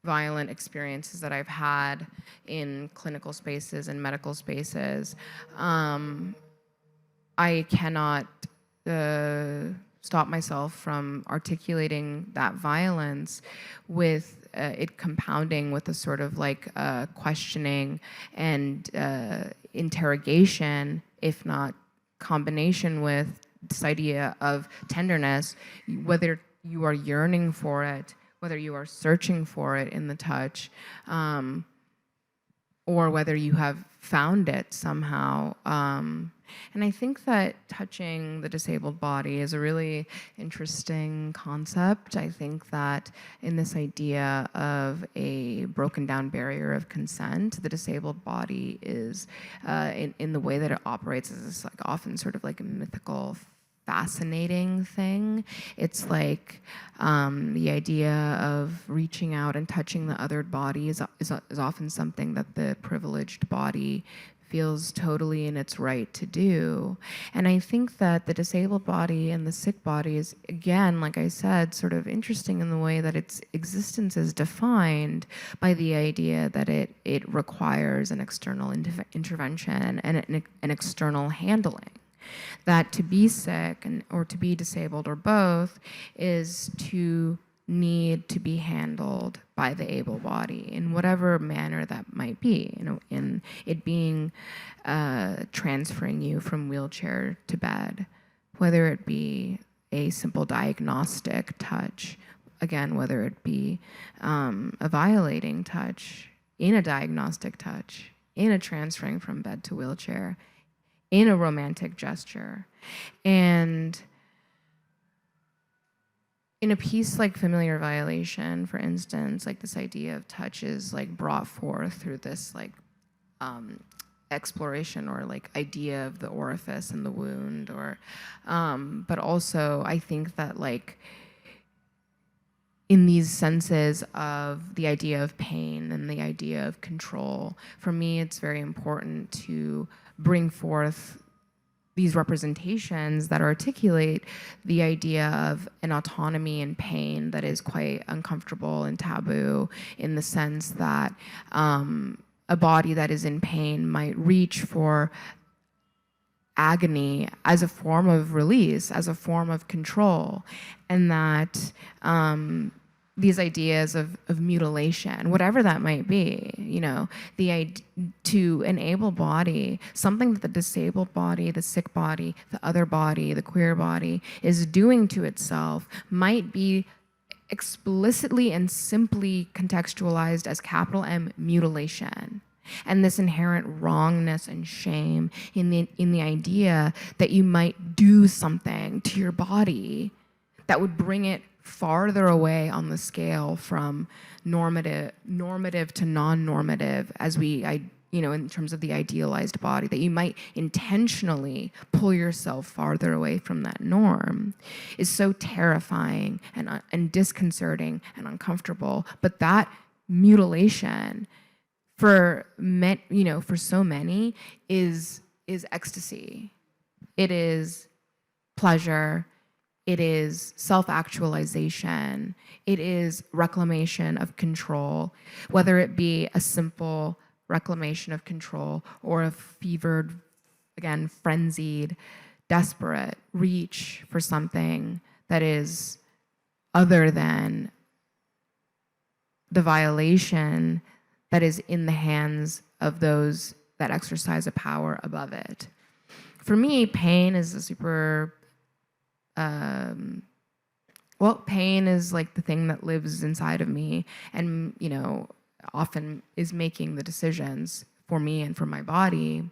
violent experiences that I've had in clinical spaces and medical spaces, I cannot stop myself from articulating that violence with it compounding with a sort of like questioning and interrogation, if not combination with this idea of tenderness, whether you are yearning for it, whether you are searching for it in the touch, or whether you have found it somehow. And I think that touching the disabled body is a really interesting concept. I think that in this idea of a broken down barrier of consent, the disabled body is, in the way that it operates, is this like often sort of like a mythical, fascinating thing. It's like the idea of reaching out and touching the othered body is often something that the privileged body feels totally in its right to do. And I think that the disabled body and the sick body is, again, like I said, sort of interesting in the way that its existence is defined by the idea that it requires an external intervention and an external handling. That to be sick or to be disabled or both is to need to be handled by the able body in whatever manner that might be, in it being transferring you from wheelchair to bed, whether it be a simple diagnostic touch, again, whether it be a violating touch, in a diagnostic touch, in a transferring from bed to wheelchair, in a romantic gesture. And in a piece like Familiar Violation, for instance, like this idea of touch is like brought forth through this like exploration or like idea of the orifice and the wound, or but also I think that like in these senses of the idea of pain and the idea of control, for me it's very important to bring forth these representations that articulate the idea of an autonomy in pain that is quite uncomfortable and taboo, in the sense that a body that is in pain might reach for agony as a form of release, as a form of control, and that these ideas of mutilation, whatever that might be, to enable body, something that the disabled body, the sick body, the other body, the queer body is doing to itself might be explicitly and simply contextualized as capital M mutilation. And this inherent wrongness and shame in the idea that you might do something to your body that would bring it farther away on the scale from normative to non-normative, as we in terms of the idealized body, that you might intentionally pull yourself farther away from that norm, is so terrifying and disconcerting and uncomfortable. But that mutilation, for so many, is ecstasy. It is pleasure. It is self-actualization. It is reclamation of control, whether it be a simple reclamation of control or a fevered, again, frenzied, desperate reach for something that is other than the violation that is in the hands of those that exercise a power above it. For me, pain is a super, pain is like the thing that lives inside of me and, often is making the decisions for me and for my body,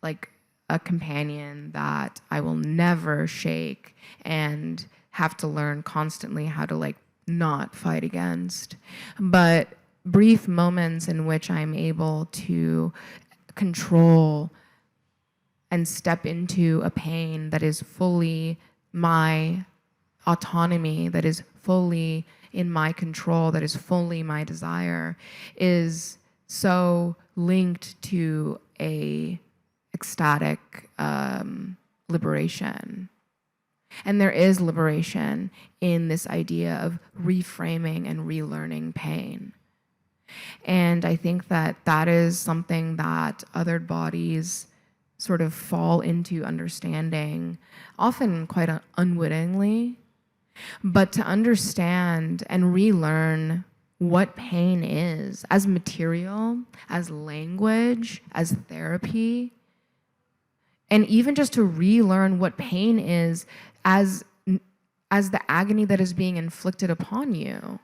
like a companion that I will never shake and have to learn constantly how to not fight against. But brief moments in which I'm able to control and step into a pain that is fully my autonomy, that is fully in my control, that is fully my desire, is so linked to a ecstatic liberation. And there is liberation in this idea of reframing and relearning pain. And I think that that is something that othered bodies sort of fall into understanding, often quite unwittingly. But to understand and relearn what pain is as material, as language, as therapy, and even just to relearn what pain is as the agony that is being inflicted upon you.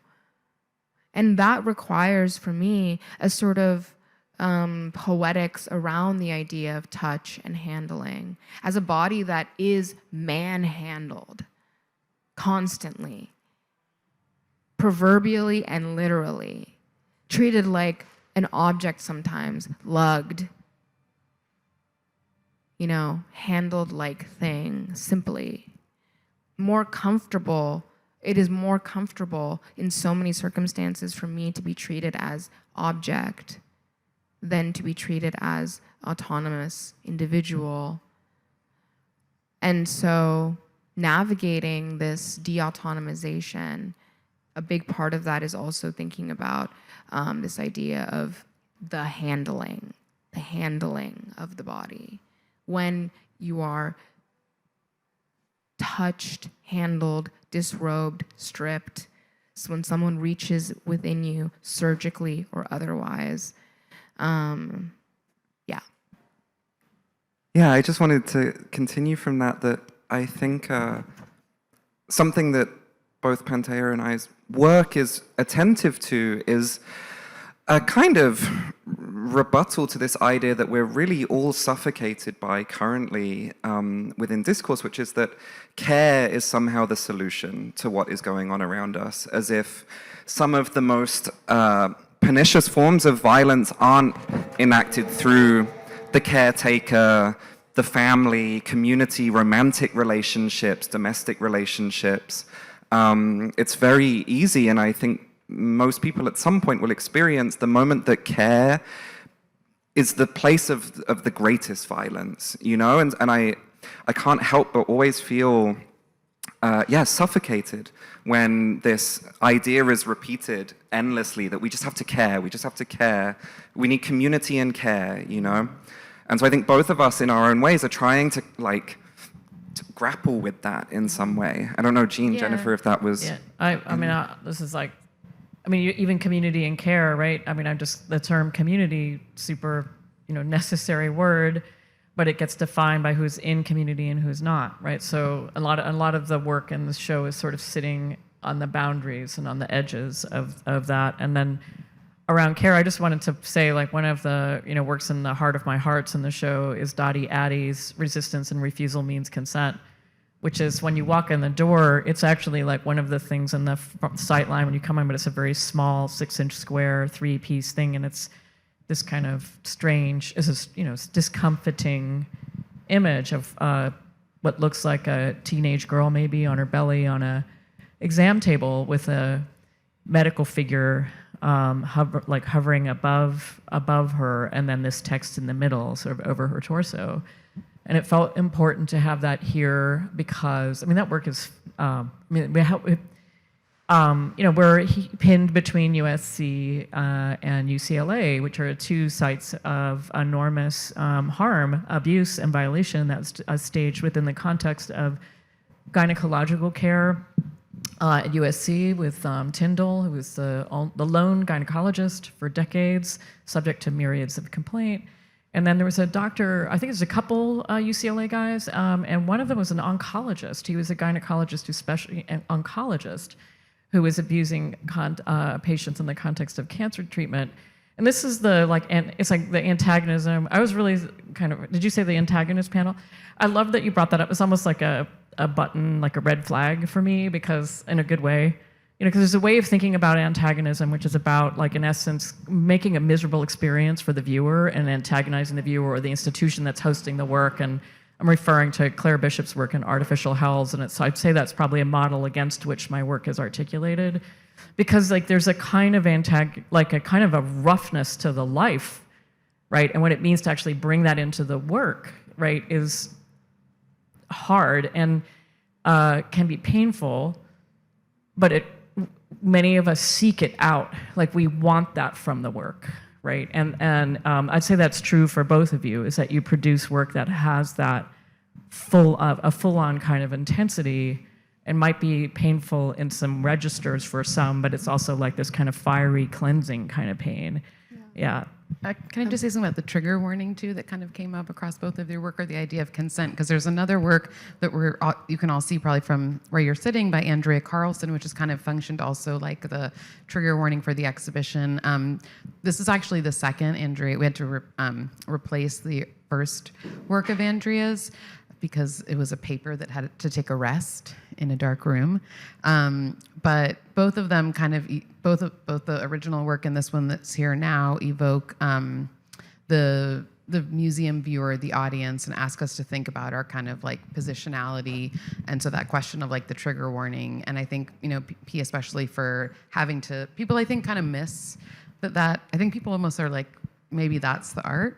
And that requires, for me, a sort of poetics around the idea of touch and handling as a body that is manhandled constantly, proverbially and literally, treated like an object sometimes, lugged, handled like thing, simply. More comfortable, it is more comfortable in so many circumstances for me to be treated as object than to be treated as autonomous individual. And so navigating this de-autonomization, a big part of that is also thinking about this idea of the handling of the body. When you are touched, handled, disrobed, stripped, so when someone reaches within you surgically or otherwise, Yeah, I just wanted to continue from that I think something that both Panteha and I's work is attentive to is a kind of rebuttal to this idea that we're really all suffocated by currently within discourse, which is that care is somehow the solution to what is going on around us, as if some of the most pernicious forms of violence aren't enacted through the caretaker, the family, community, romantic relationships, domestic relationships. It's very easy, and I think most people at some point will experience the moment that care is the place of the greatest violence, and I can't help but always feel suffocated when this idea is repeated endlessly that we just have to care, we need community and care, And so I think both of us in our own ways are trying to to grapple with that in some way. I don't know, Jeanne, Jennifer, if that was... Yeah, I mean, this is even community and care, right? I mean, the term community, super, necessary word, but it gets defined by who's in community and who's not, right? So a lot of the work in the show is sort of sitting on the boundaries and on the edges of that. And then around care, I just wanted to say, one of the, works in the heart of my hearts in the show is Dottie Addie's Resistance and Refusal Means Consent, which is when you walk in the door, it's actually one of the things in the sight line when you come in, but it's a very small 6-inch square, 3-piece thing, and it's this kind of strange, discomfiting image of what looks like a teenage girl maybe on her belly on a exam table with a medical figure hovering above her, and then this text in the middle, sort of over her torso. And it felt important to have that here because, I mean, that work is, we're pinned between USC and UCLA, which are two sites of enormous harm, abuse, and violation that's staged within the context of gynecological care at USC with Tyndall, who was the lone gynecologist for decades, subject to myriads of complaint. And then there was a doctor, I think it was a couple UCLA guys, and one of them was an oncologist. He was a gynecologist an oncologist who was abusing patients in the context of cancer treatment. And this is it's like the antagonism. I was really did you say the antagonist panel? I love that you brought that up. It's almost like a button, like a red flag for me, because in a good way. Because there's a way of thinking about antagonism, which is about, like, in essence, making a miserable experience for the viewer and antagonizing the viewer or the institution that's hosting the work. And I'm referring to Claire Bishop's work in Artificial Hells, and I'd say that's probably a model against which my work is articulated, because there's a kind of a roughness to the life, right? And what it means to actually bring that into the work, right, is hard and can be painful, but many of us seek it out. Like, we want that from the work, right? And I'd say that's true for both of you, is that you produce work that has that full-on kind of intensity, and might be painful in some registers for some, but it's also like this kind of fiery cleansing kind of pain. Yeah. Can I just say something about the trigger warning too that kind of came up across both of your work, or the idea of consent? Because there's another work that you can all see probably from where you're sitting by Andrea Carlson, which has kind of functioned also like the trigger warning for the exhibition. This is actually the second Andrea. We had to replace the first work of Andrea's because it was a paper that had to take a rest in a dark room. But both of them kind of, both the original work and this one that's here now evoke the museum viewer, the audience, and ask us to think about our kind of like positionality. And so that question of like the trigger warning, and I think, P especially for having to, people I think kind of miss that I think people almost are like, maybe that's the art,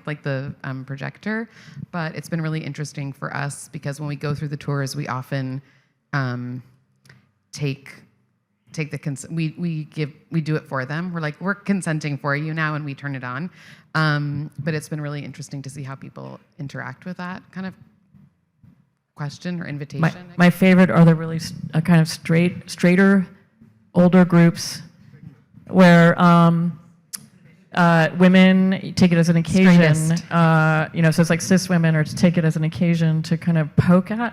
like the projector. But it's been really interesting for us because when we go through the tours, we often take the consent. We do it for them. We're like, we're consenting for you now, and we turn it on. But it's been really interesting to see how people interact with that kind of question or invitation. My favorite are the really kind of straighter, older groups where women take it as an occasion, so it's like cis women are to take it as an occasion to kind of poke at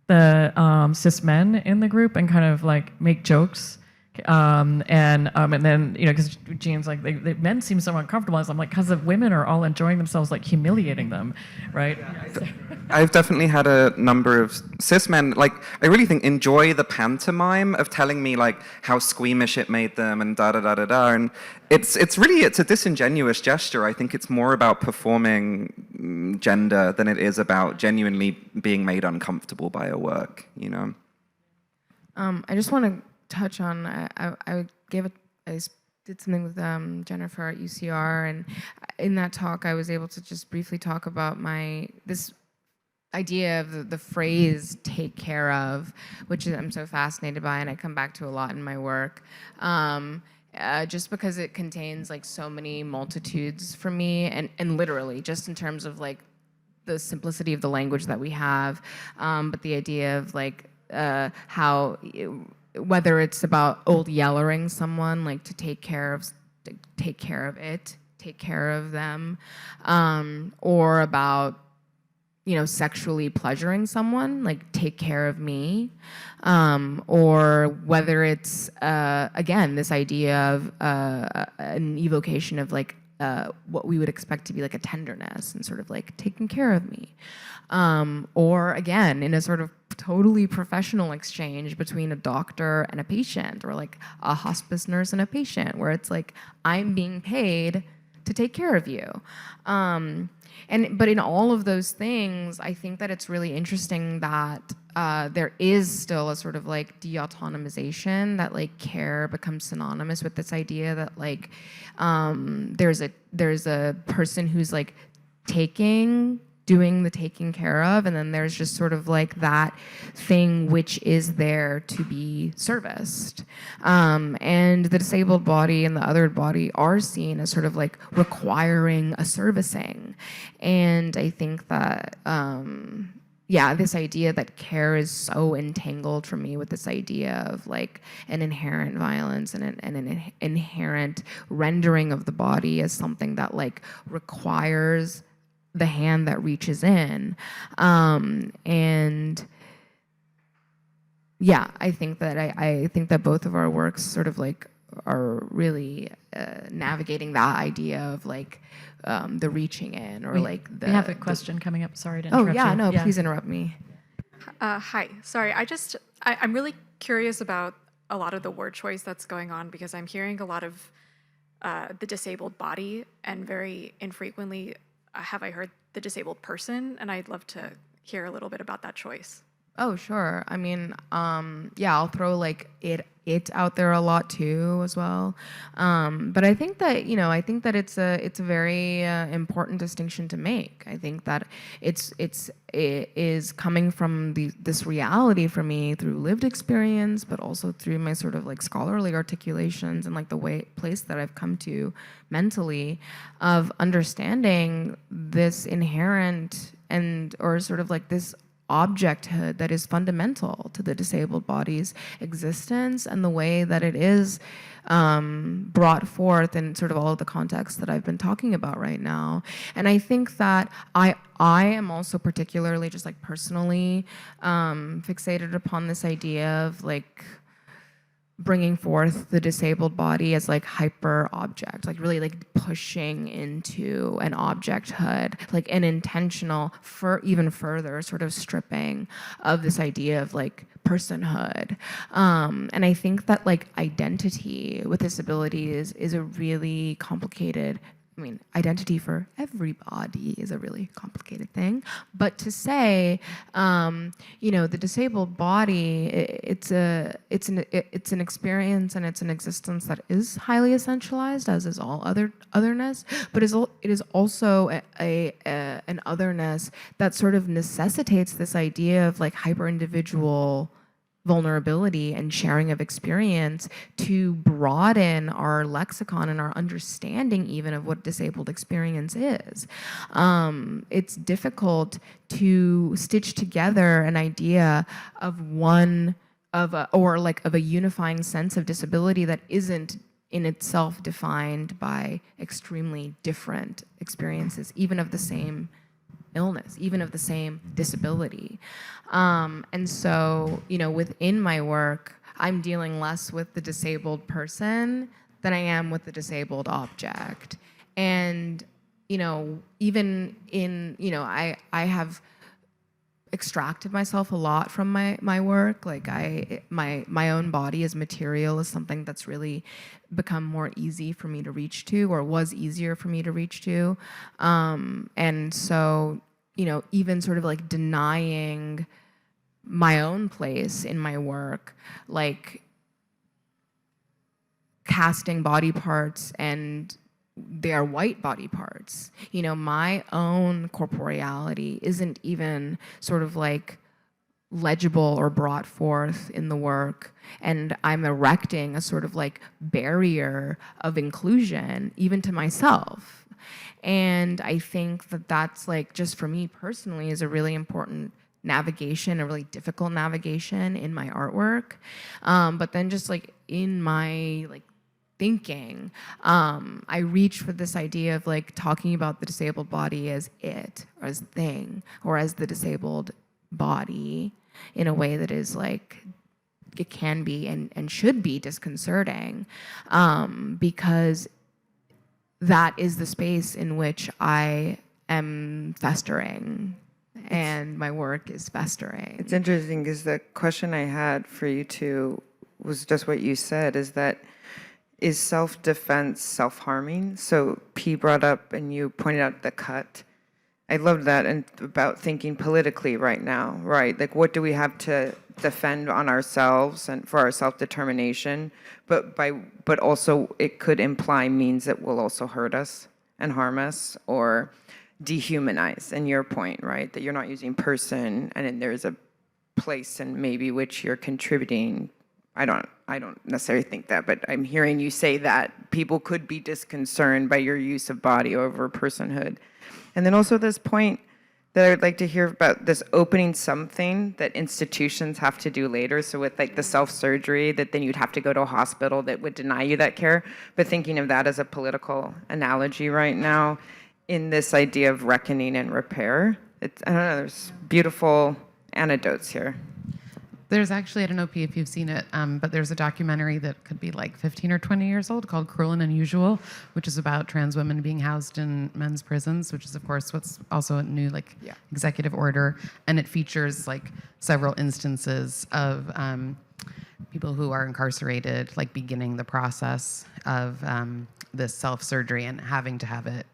the cis men in the group and kind of like make jokes. And then, because Jeanne's like, the men seem so uncomfortable. I'm like, because the women are all enjoying themselves, like humiliating them, right? Yeah. I've definitely had a number of cis men, like, I really think enjoy the pantomime of telling me like how squeamish it made them and da-da-da-da-da. And it's a disingenuous gesture. I think it's more about performing gender than it is about genuinely being made uncomfortable by a work, I just want to touch on, I did something with Jennifer at UCR, and in that talk I was able to just briefly talk about this idea of the phrase "take care of," which I'm so fascinated by, and I come back to a lot in my work, just because it contains like so many multitudes for me, and literally just in terms of like the simplicity of the language that we have, but the idea of like how whether it's about old yellering someone, like to take care of it, take care of them, or about sexually pleasuring someone, like take care of me, or whether it's again this idea of an evocation of like what we would expect to be like a tenderness and sort of like taking care of me, or again in a sort of totally professional exchange between a doctor and a patient, or like a hospice nurse and a patient, where it's like I'm being paid to take care of you. But in all of those things, I think that it's really interesting that there is still a sort of like de-autonomization, that like care becomes synonymous with this idea that like there's a person who's like doing the taking care of, and then there's just sort of like that thing which is there to be serviced. And the disabled body and the othered body are seen as sort of like requiring a servicing. And I think that, this idea that care is so entangled for me with this idea of like an inherent violence and an inherent rendering of the body as something that like requires the hand that reaches in. And yeah, I think that both of our works sort of like are really navigating that idea of like the reaching in, or we have a question coming up. Sorry to interrupt you. Please interrupt me. Hi. Sorry, I'm really curious about a lot of the word choice that's going on, because I'm hearing a lot of the disabled body, and very infrequently have I heard the disabled person, and I'd love to hear a little bit about that choice. Oh, sure. I mean, I'll throw like it out there a lot too as well. But I think that it's a very important distinction to make. I think that it is coming from this reality for me through lived experience, but also through my sort of like scholarly articulations and like the place that I've come to mentally, of understanding this inherent or sort of like this objecthood that is fundamental to the disabled body's existence, and the way that it is brought forth in sort of all of the contexts that I've been talking about right now. And I think that I am also particularly just like personally fixated upon this idea of like bringing forth the disabled body as like hyper object, like really like pushing into an objecthood, like an intentional, even further sort of stripping of this idea of like personhood. And I think that like identity with disabilities is a really complicated, identity for everybody is a really complicated thing. But to say, the disabled body, it's an experience and it's an existence that is highly essentialized, as is all otherness. But it is also an otherness that sort of necessitates this idea of like hyper individual vulnerability and sharing of experience to broaden our lexicon and our understanding even of what disabled experience is. It's difficult to stitch together an idea of a unifying sense of disability that isn't in itself defined by extremely different experiences, even of the same illness, even of the same disability. And so, within my work, I'm dealing less with the disabled person than I am with the disabled object. And, even in, I have extracted myself a lot from my work. Like my own body as material is something that's really become more easy for me to reach to, or was easier for me to reach to. And so, even sort of like denying my own place in my work, like casting body parts and they are white body parts. My own corporeality isn't even sort of like legible or brought forth in the work, and I'm erecting a sort of like barrier of inclusion even to myself. And I think that that's like, just for me personally, is a really important navigation, a really difficult navigation in my artwork. But then just like in my like thinking, I reach for this idea of like talking about the disabled body as it, or as thing, or as the disabled body in a way that is like, it can be and should be disconcerting, because that is the space in which I am festering, and my work is festering. It's interesting because the question I had for you two was just what you said, is that is self-defense self-harming? So P brought up and you pointed out the cut. I love that, and about thinking politically right now, right? Like, what do we have to defend on ourselves and for our self-determination? But also it could imply means that will also hurt us and harm us or dehumanize. And your point, right? That you're not using person, and then there's a place in maybe which you're contributing. I don't necessarily think that, but I'm hearing you say that people could be disconcerted by your use of body over personhood. And then also this point that I would like to hear about, this opening something that institutions have to do later. So with like the self-surgery, that then you'd have to go to a hospital that would deny you that care. But thinking of that as a political analogy right now in this idea of reckoning and repair, I don't know, there's beautiful anecdotes here. There's actually, I don't know, P, if you've seen it, but there's a documentary that could be like 15 or 20 years old called Cruel and Unusual, which is about trans women being housed in men's prisons, which is, of course, what's also a new executive order. And it features like several instances of people who are incarcerated, like beginning the process of this self-surgery and having to have it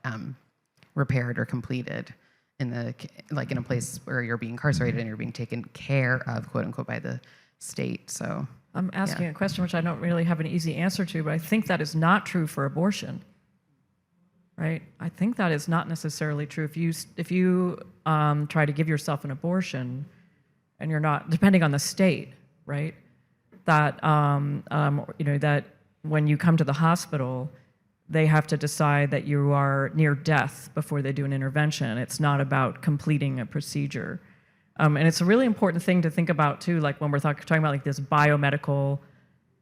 repaired or completed in a place where you're being incarcerated and you're being taken care of, quote unquote, by the state. So I'm asking a question which I don't really have an easy answer to, but I think that is not true for abortion, right? I think that is not necessarily true. If you try to give yourself an abortion and you're not, depending on the state, right? That that when you come to the hospital, they have to decide that you are near death before they do an intervention. It's not about completing a procedure. And it's a really important thing to think about too, like when we're talking about like this biomedical,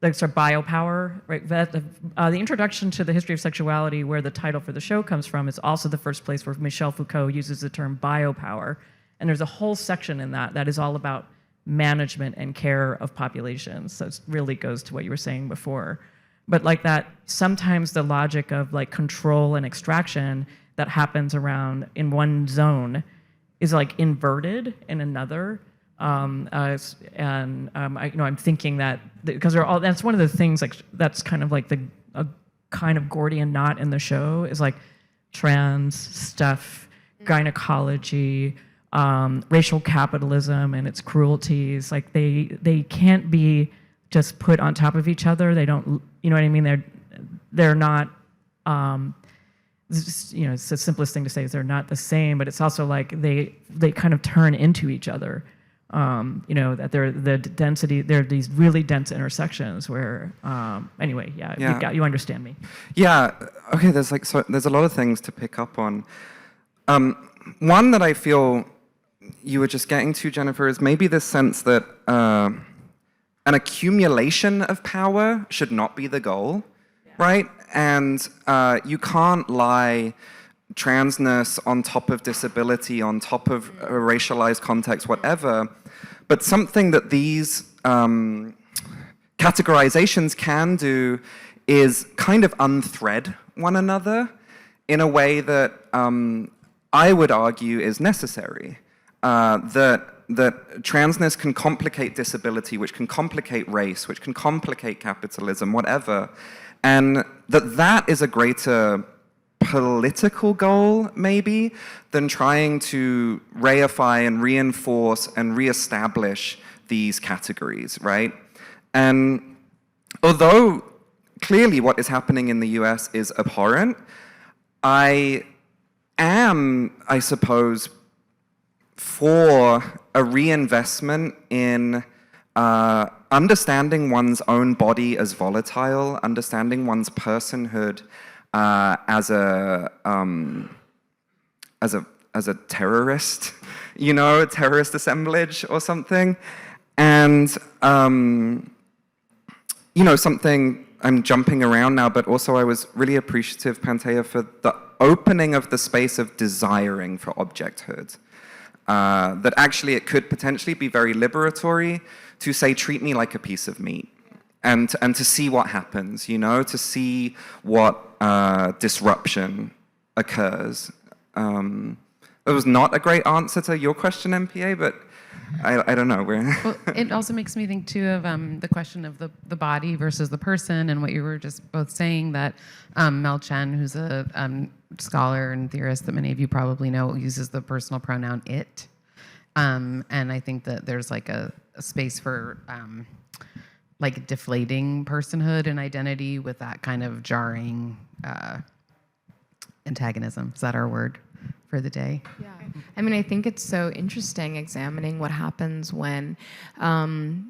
like sort of biopower, right? The introduction to the history of sexuality, where the title for the show comes from, is also the first place where Michel Foucault uses the term biopower. And there's a whole section in that is all about management and care of populations. So it really goes to what you were saying before. But like that, sometimes the logic of like control and extraction that happens around in one zone is like inverted in another. I'm thinking that because that's one of the things like that's kind of like a kind of Gordian knot in the show is like trans stuff, gynecology, racial capitalism and its cruelties. Like they can't be just put on top of each other. They don't, you know what I mean? They're not, it's the simplest thing to say is they're not the same, but it's also like they kind of turn into each other. That they're the density, they're these really dense intersections where, you understand me. Yeah, okay, there's a lot of things to pick up on. One that I feel you were just getting to, Jennifer, is maybe this sense that an accumulation of power should not be the goal, right? And you can't lie transness on top of disability, on top of a racialized context, whatever. But something that these categorizations can do is kind of unthread one another in a way that I would argue is necessary. That transness can complicate disability, which can complicate race, which can complicate capitalism, whatever. And that is a greater political goal, maybe, than trying to reify and reinforce and reestablish these categories, right? And although clearly what is happening in the US is abhorrent, I am, I suppose, for a reinvestment in understanding one's own body as volatile, understanding one's personhood as a terrorist, terrorist assemblage or something, and something. I'm jumping around now, but also I was really appreciative, Panteha, for the opening of the space of desiring for objecthood. That actually it could potentially be very liberatory to say, treat me like a piece of meat, and to see what happens, to see what disruption occurs. It was not a great answer to your question, MPA, but I don't know. Well, it also makes me think too of the question of the body versus the person, and what you were just both saying, that Mel Chen, who's a scholar and theorist that many of you probably know, uses the personal pronoun it. And I think that there's like a space for like deflating personhood and identity with that kind of jarring antagonism. Is that our word for the day? Yeah. I mean, I think it's so interesting examining what happens when there's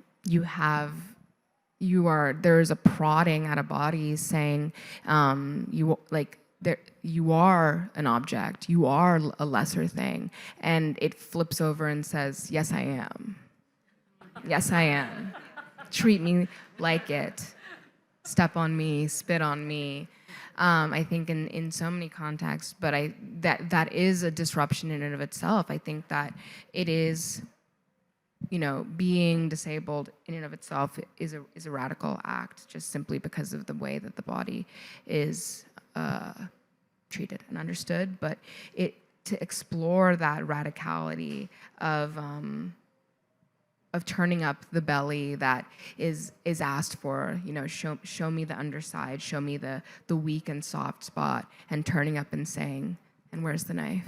a prodding at a body saying you are an object, you are a lesser thing, and it flips over and says, yes, I am. Yes, I am. Treat me like it. Step on me, spit on me. I think in so many contexts, but that is a disruption in and of itself. I think that it is, being disabled in and of itself is a radical act, just simply because of the way that the body is treated and understood. But to explore that radicality of turning up the belly that is asked for, show me the underside, show me the weak and soft spot, and turning up and saying, and where's the knife?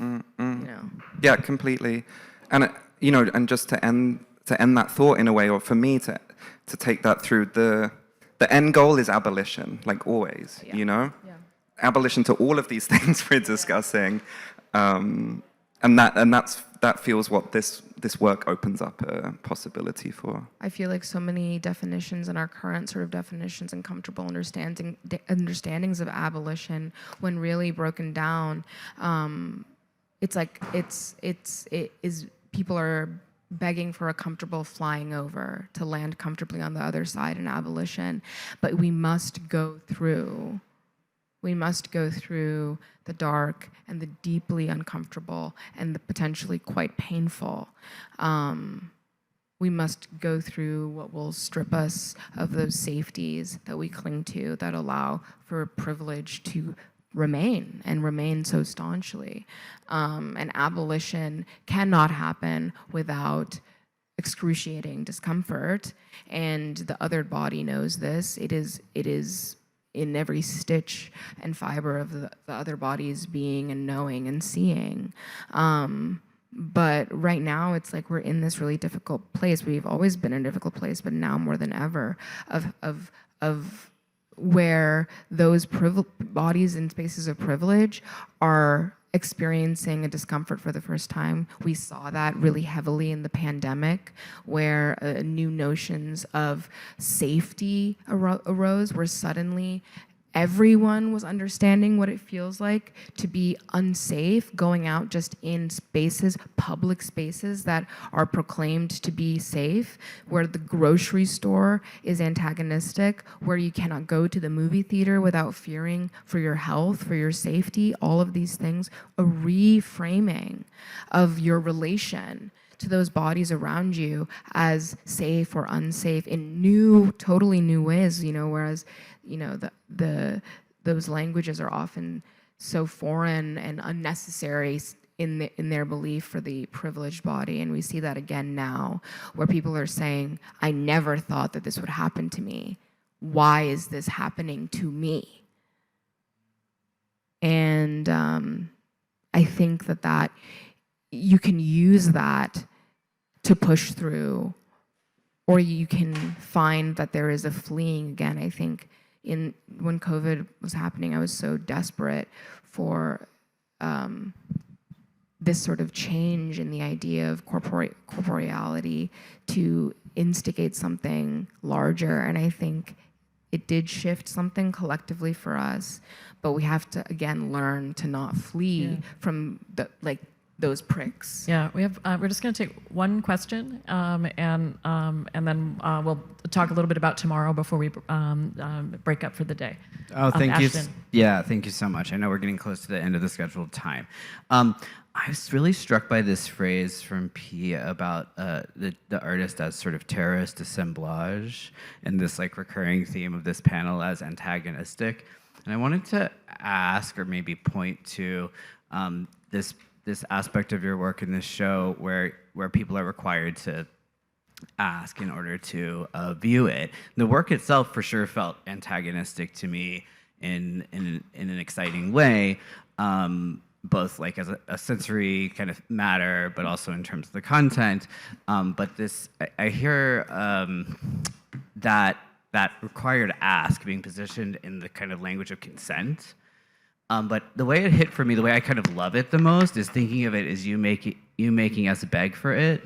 Yeah, completely. And and just to end that thought in a way, or for me to take that through, the end goal is abolition, like always. Yeah. Abolition to all of these things we're discussing, and that feels what this work opens up a possibility for. I feel like so many definitions in our current sort of definitions and comfortable understandings of abolition, when really broken down, it's like people are begging for a comfortable flying over to land comfortably on the other side in abolition, but we must go through the dark and the deeply uncomfortable and the potentially quite painful. We must go through what will strip us of those safeties that we cling to, that allow for privilege to remain so staunchly. And abolition cannot happen without excruciating discomfort, and the othered body knows this. It is in every stitch and fiber of the other body's being and knowing and seeing. But right now, it's like we're in this really difficult place. We've always been in a difficult place, but now more than ever, of where those bodies and spaces of privilege are experiencing a discomfort for the first time. We saw that really heavily in the pandemic, where new notions of safety arose, where suddenly everyone was understanding what it feels like to be unsafe, going out just in spaces, public spaces that are proclaimed to be safe, where the grocery store is antagonistic, where you cannot go to the movie theater without fearing for your health, for your safety, all of these things, a reframing of your relation to those bodies around you as safe or unsafe in totally new ways, whereas those languages are often so foreign and unnecessary in their belief for the privileged body. And we see that again now, where people are saying, I never thought that this would happen to me. Why is this happening to me? And I think that you can use that to push through, or you can find that there is a fleeing. Again, I think when COVID was happening, I was so desperate for this sort of change in the idea of corporeality to instigate something larger. And I think it did shift something collectively for us, but we have to, again, learn to not flee from those pricks. Yeah, we're just going to take one question, and then we'll talk a little bit about tomorrow before we break up for the day. Oh, thank you. Ashton. Yeah, thank you so much. I know we're getting close to the end of the scheduled time. I was really struck by this phrase from P about the artist as sort of terrorist assemblage, and this recurring theme of this panel as antagonistic. And I wanted to ask, or maybe point to this this aspect of your work in this show where people are required to ask in order to view it. The work itself for sure felt antagonistic to me in an exciting way, both like as a sensory kind of matter, but also in terms of the content. But this, I hear that required ask being positioned in the kind of language of consent. But the way it hit for me, the way I kind of love it the most, is thinking of it as you making us beg for it.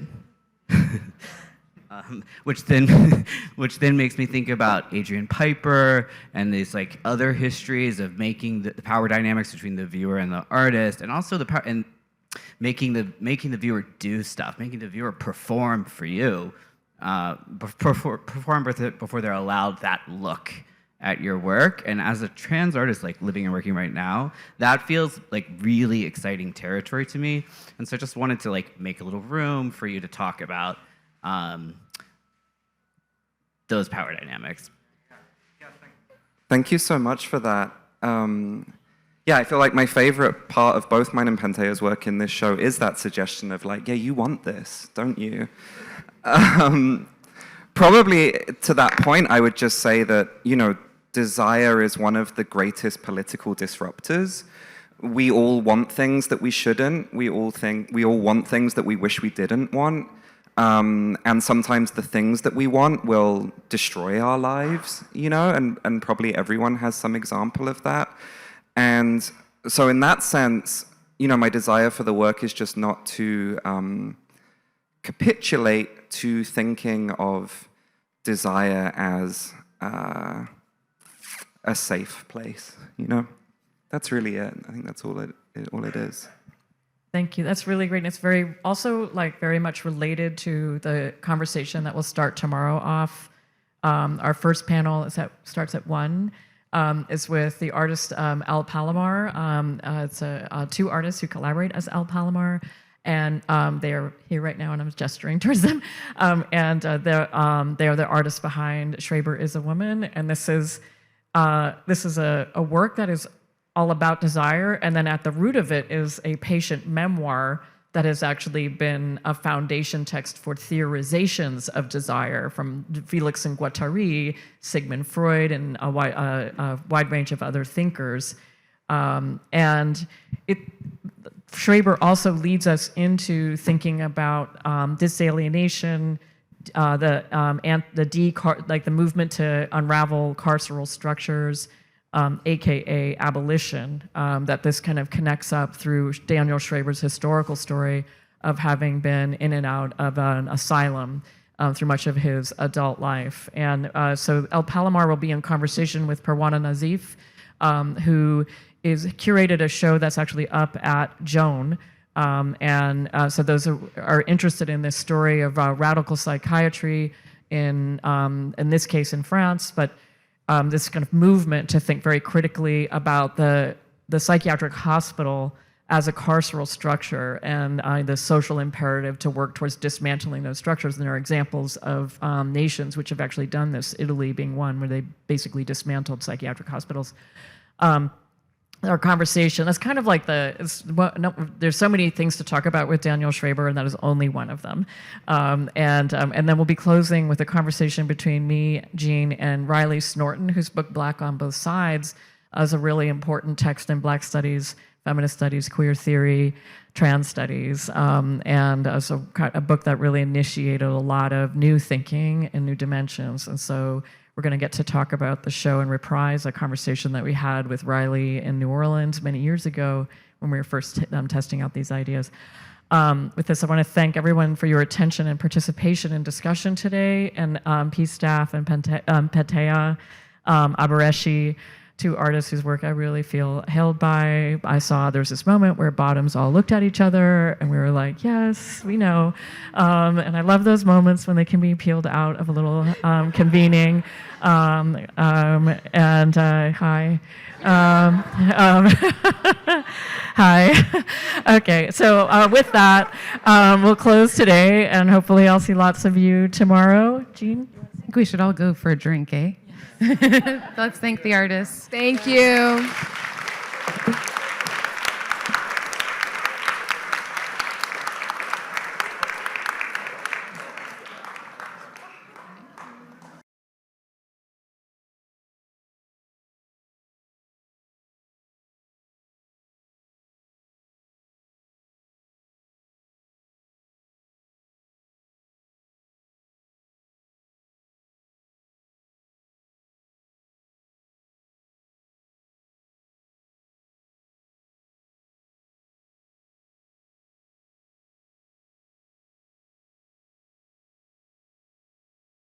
Which then makes me think about Adrian Piper and these like other histories of making the power dynamics between the viewer and the artist, and also the power and making the viewer do stuff, making the viewer perform for you, perform before they're allowed that look at your work. And as a trans artist, like living and working right now, that feels like really exciting territory to me. And so I just wanted to like make a little room for you to talk about those power dynamics. Thank you so much for that. Yeah, I feel like my favorite part of both mine and Pantea's work in this show is that suggestion of like, yeah, you want this, don't you? Probably to that point, I would just say that, you know, desire is one of the greatest political disruptors. We all want things that we shouldn't. We all want things that we wish we didn't want. And sometimes the things that we want will destroy our lives, you know, and probably everyone has some example of that. And so in that sense, you know, my desire for the work is just not to capitulate to thinking of desire as a safe place, you know? That's really it. I think that's all it is. Thank you. That's really great. And it's very also like very much related to the conversation that will start tomorrow off. Our first panel starts at 1. Is with the artist Al Palomar. It's two artists who collaborate as Al Palomar, and they are here right now, and I'm gesturing towards them. They are the artists behind "Schreiber is a Woman," and this is a work that is all about desire, and then at the root of it is a patient memoir that has actually been a foundation text for theorizations of desire from Felix and Guattari, Sigmund Freud, and a wide range of other thinkers. Schreiber also leads us into thinking about disalienation, the movement to unravel carceral structures, AKA abolition, that this kind of connects up through Daniel Schreiber's historical story of having been in and out of an asylum through much of his adult life. And so El Palomar will be in conversation with Perwana Nazif, who is curated a show that's actually up at Joan. So those are interested in this story of radical psychiatry in this case in France, but this kind of movement to think very critically about the psychiatric hospital as a carceral structure and the social imperative to work towards dismantling those structures. And there are examples of nations which have actually done this, Italy being one, where they basically dismantled psychiatric hospitals. Our conversation, that's kind of like there's so many things to talk about with Daniel Schreiber, and that is only one of them. And then we'll be closing with a conversation between me, Jeanne, and Riley Snorton, whose book Black on Both Sides is a really important text in Black studies, feminist studies, queer theory, trans studies, so a book that really initiated a lot of new thinking and new dimensions. And so we're going to get to talk about the show and reprise a conversation that we had with Riley in New Orleans many years ago when we were first testing out these ideas. With this, I want to thank everyone for your attention and participation in discussion today, and P staff and Panteha Abareshi, two artists whose work I really feel held by. I saw there's this moment where bottoms all looked at each other, and we were like, yes, we know. And I love those moments when they can be peeled out of a little convening. Hi. Hi. Okay, so with that, we'll close today, and hopefully I'll see lots of you tomorrow. Jeanne? I think we should all go for a drink, eh? Let's thank the artists. Thank you.